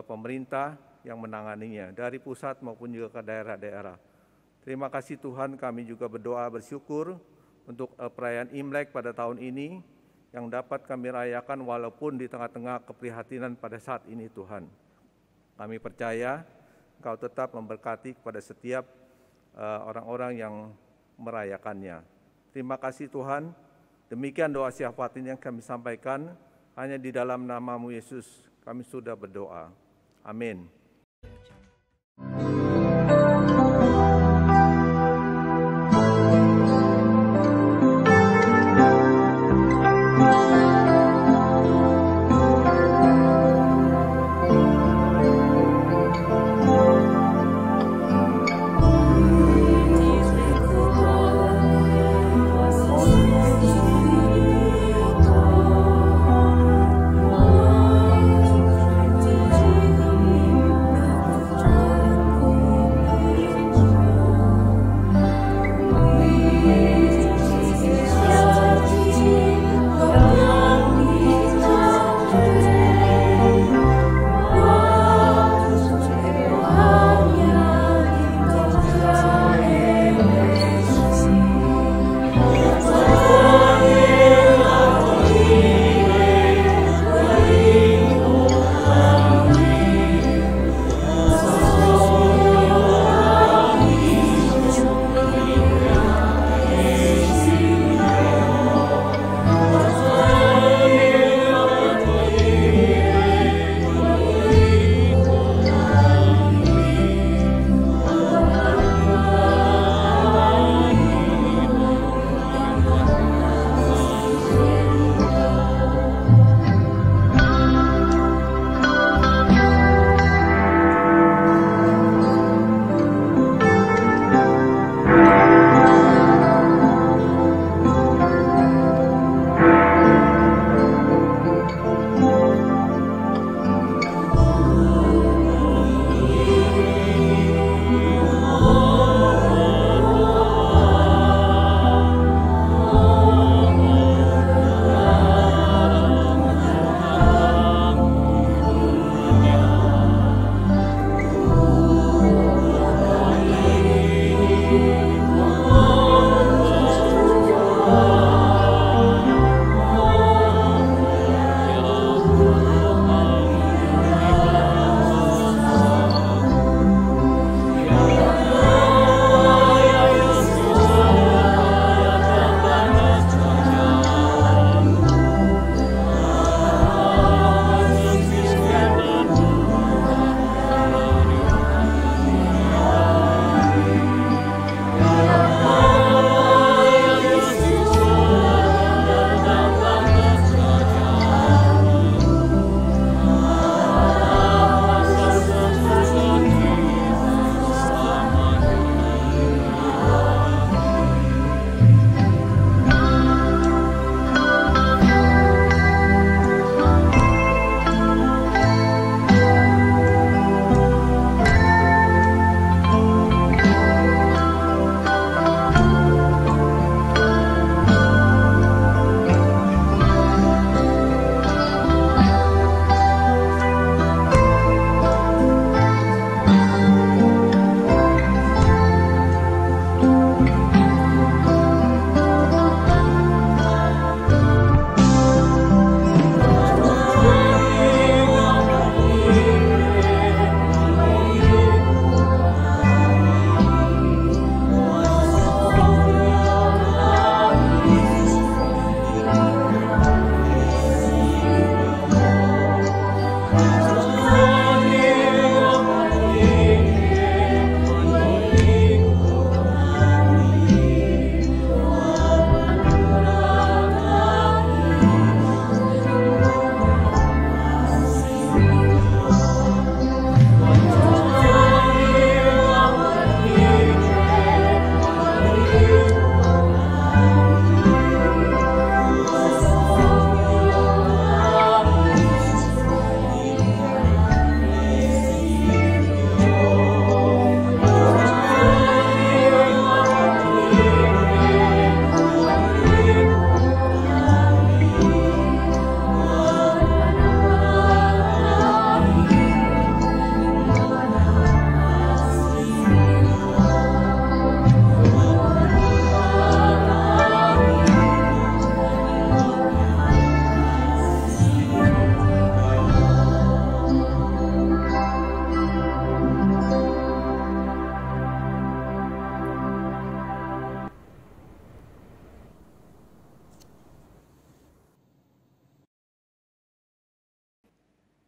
pemerintah yang menanganinya, dari pusat maupun juga ke daerah-daerah. Terima kasih Tuhan, kami juga berdoa bersyukur untuk perayaan Imlek pada tahun ini yang dapat kami rayakan walaupun di tengah-tengah keprihatinan pada saat ini Tuhan. Kami percaya Engkau tetap memberkati kepada setiap orang-orang yang merayakannya. Terima kasih Tuhan, demikian doa syafaat yang kami sampaikan, hanya di dalam nama-Mu Yesus kami sudah berdoa. Amin.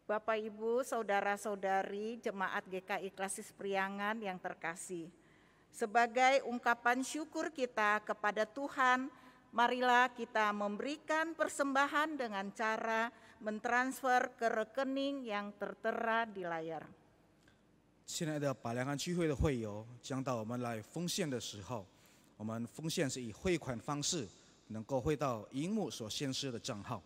Bapak, Ibu, Saudara-saudari Jemaat GKI Klasis Priangan yang terkasih, sebagai ungkapan syukur kita kepada Tuhan, marilah kita memberikan persembahan dengan cara mentransfer ke rekening yang tertera di layar. 亲爱的百良安聚会的会友，将到我们来奉献的时候，我们奉献是以汇款方式，能够汇到荧幕所显示的账号。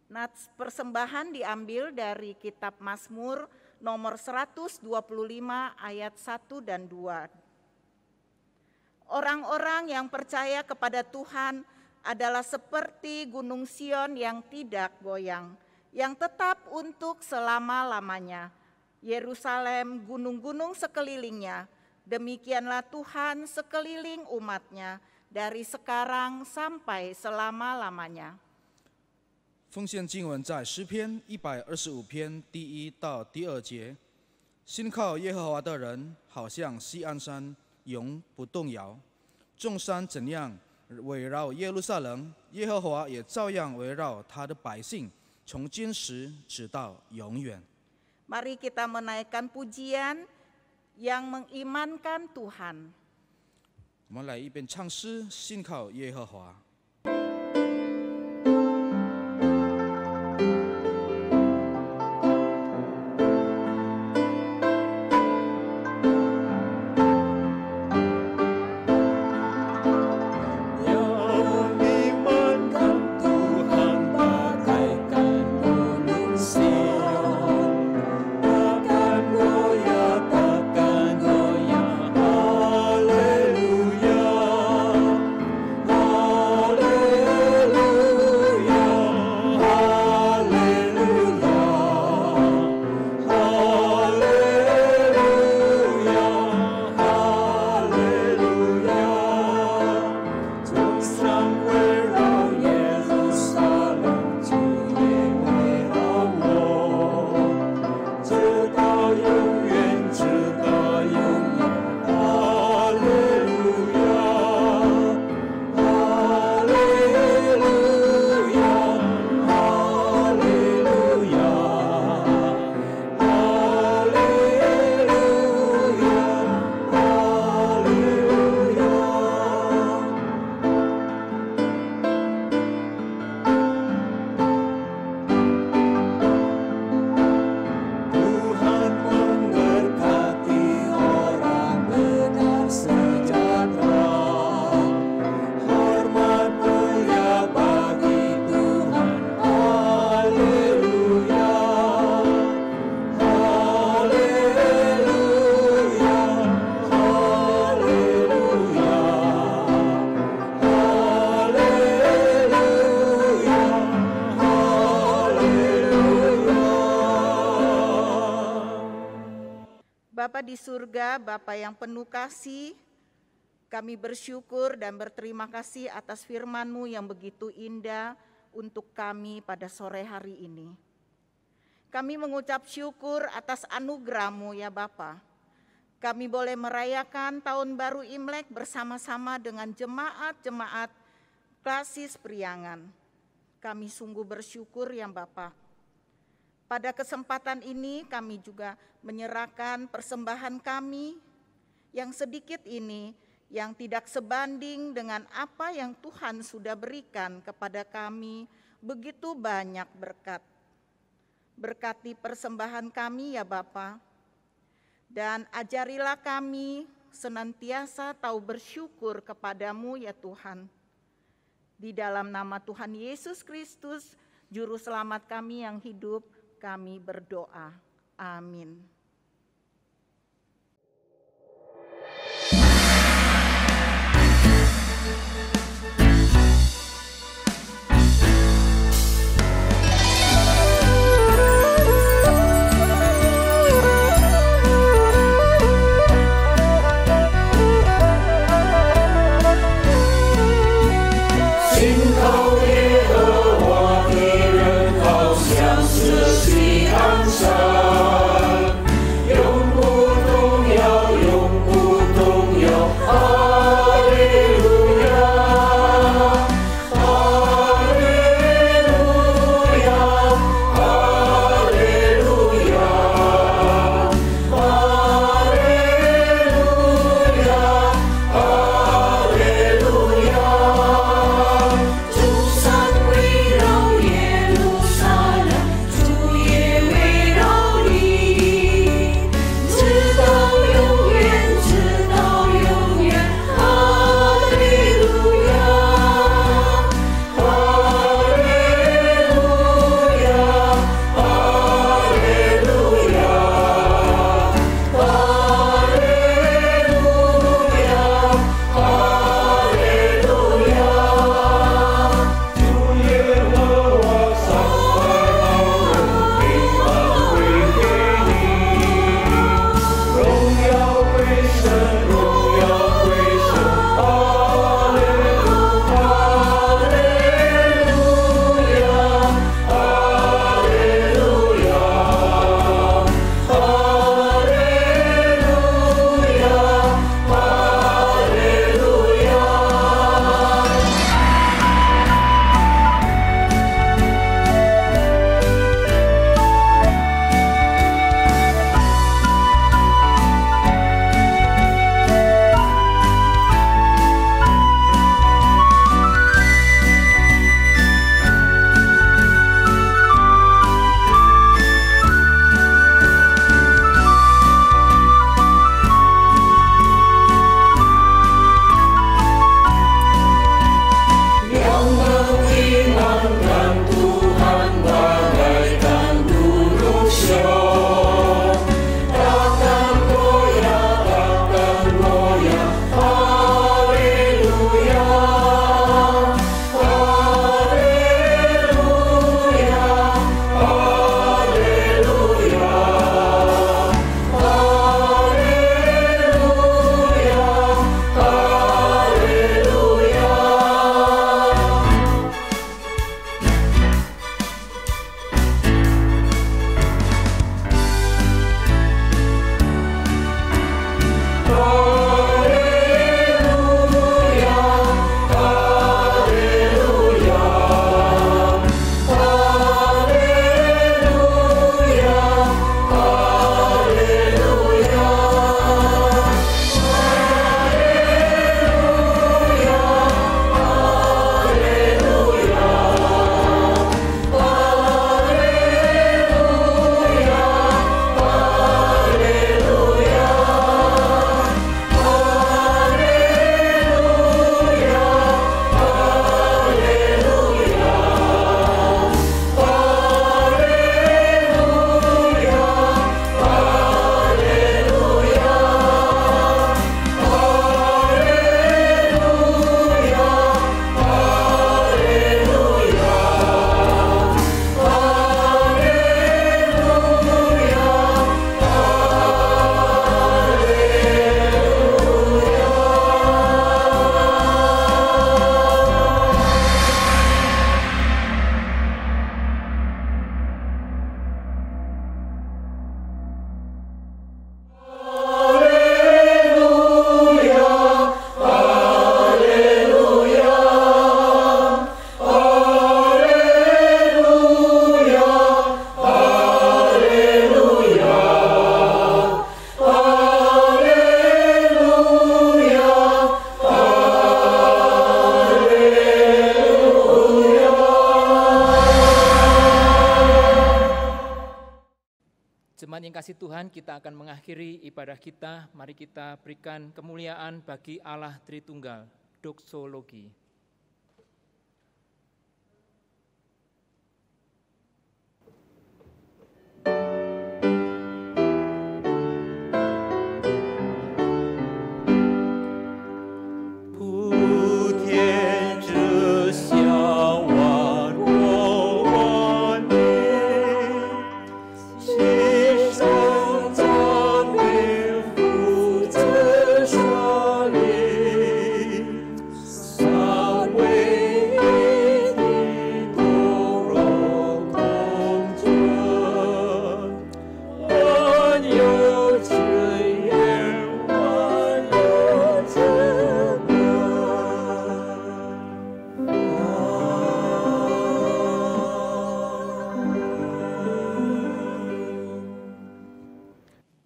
Nats persembahan diambil dari kitab Mazmur nomor 125 ayat 1 dan 2. Orang-orang yang percaya kepada Tuhan adalah seperti gunung Sion yang tidak goyang, yang tetap untuk selama-lamanya. Yerusalem, gunung-gunung sekelilingnya, demikianlah Tuhan sekeliling umatnya dari sekarang sampai selama-lamanya. 奉献经文在诗篇125篇第1到第2节，信靠耶和华的人，好像锡安山，永不动摇。众山怎样围绕耶路撒冷，耶和华也照样围绕他的百姓，从今时直到永远。 Mari kita menaikkan pujian yang mengimankan Tuhan. 我们来一边唱诗，信靠耶和华。 Bapa di surga, Bapa yang penuh kasih, kami bersyukur dan berterima kasih atas firman-Mu yang begitu indah untuk kami pada sore hari ini. Kami mengucap syukur atas anugerah-Mu ya Bapa. Kami boleh merayakan tahun baru Imlek bersama-sama dengan jemaat-jemaat Klasis Priangan. Kami sungguh bersyukur ya Bapa. Pada kesempatan ini kami juga menyerahkan persembahan kami yang sedikit ini yang tidak sebanding dengan apa yang Tuhan sudah berikan kepada kami begitu banyak berkat. Berkati persembahan kami ya Bapa, dan ajarilah kami senantiasa tahu bersyukur kepadamu ya Tuhan. Di dalam nama Tuhan Yesus Kristus, Juru Selamat kami yang hidup, kami berdoa. Amin. kasih Tuhan, kita akan mengakhiri ibadah kita. Mari kita berikan kemuliaan bagi Allah Tritunggal, doksologi.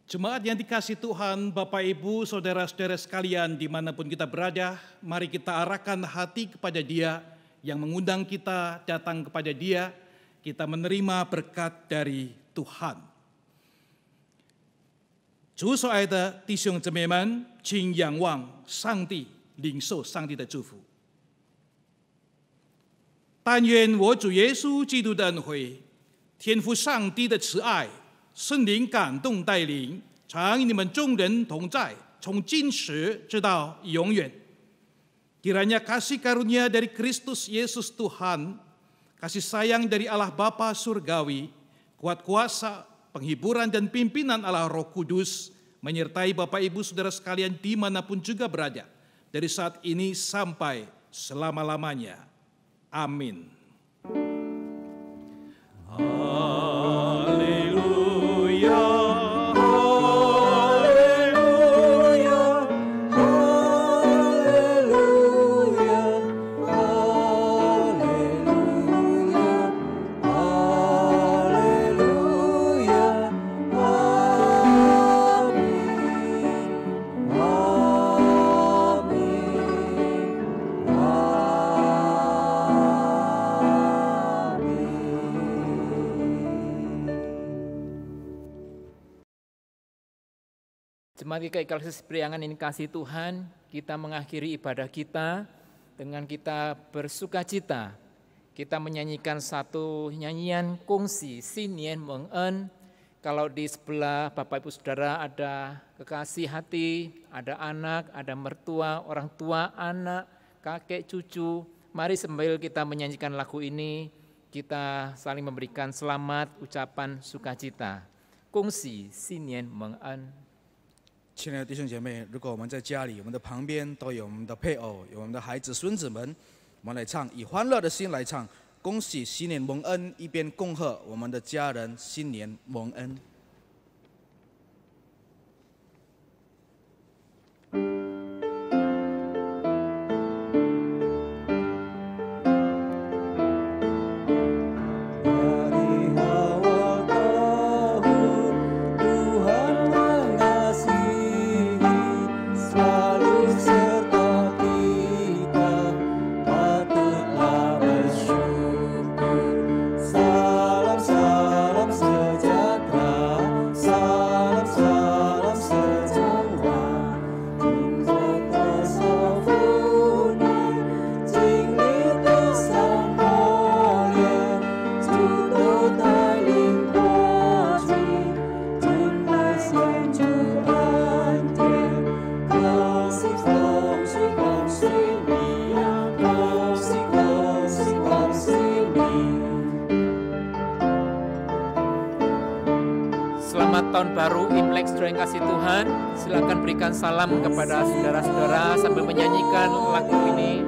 Jemaat yang dikasihi Tuhan, Bapak Ibu, Saudara-saudara sekalian dimanapun kita berada, mari kita arahkan hati kepada Dia yang mengundang kita datang kepada Dia, kita menerima berkat dari Tuhan. 主所爱的弟兄姊妹们，请仰望上帝，领受上帝的祝福。但愿我主耶稣基督的恩惠，天父上帝的慈爱，圣灵感动带领，常与你们众人同在，从今时直到永远。Kiranya kasih karunia dari Kristus Yesus Tuhan, kasih sayang dari Allah Bapa Surgawi, kuat kuasa, penghiburan dan pimpinan Allah Roh Kudus, menyertai Bapak Ibu Saudara sekalian dimanapun juga berada, dari saat ini sampai selama-lamanya. Amin. Jemaat GKI Klasis Priangan ini kasih Tuhan, kita mengakhiri ibadah kita dengan kita bersukacita. Kita menyanyikan satu nyanyian kongsi, Xin Nian Meng En. Kalau di sebelah Bapak Ibu Saudara ada kekasih hati, ada anak, ada mertua, orang tua, anak, kakek, cucu. Mari sambil kita menyanyikan lagu ini, kita saling memberikan selamat, ucapan sukacita. Kongsi, Xin Nian Meng En. 亲爱的弟兄姐妹，如果我们在家里，我们的旁边都有我们的配偶，有我们的孩子、孙子们，我们来唱，以欢乐的心来唱，恭喜新年蒙恩，一边恭贺我们的家人新年蒙恩。 Tahun baru Imlek saudara yang kasih Tuhan, silakan berikan salam kepada saudara-saudara sambil menyanyikan lagu ini.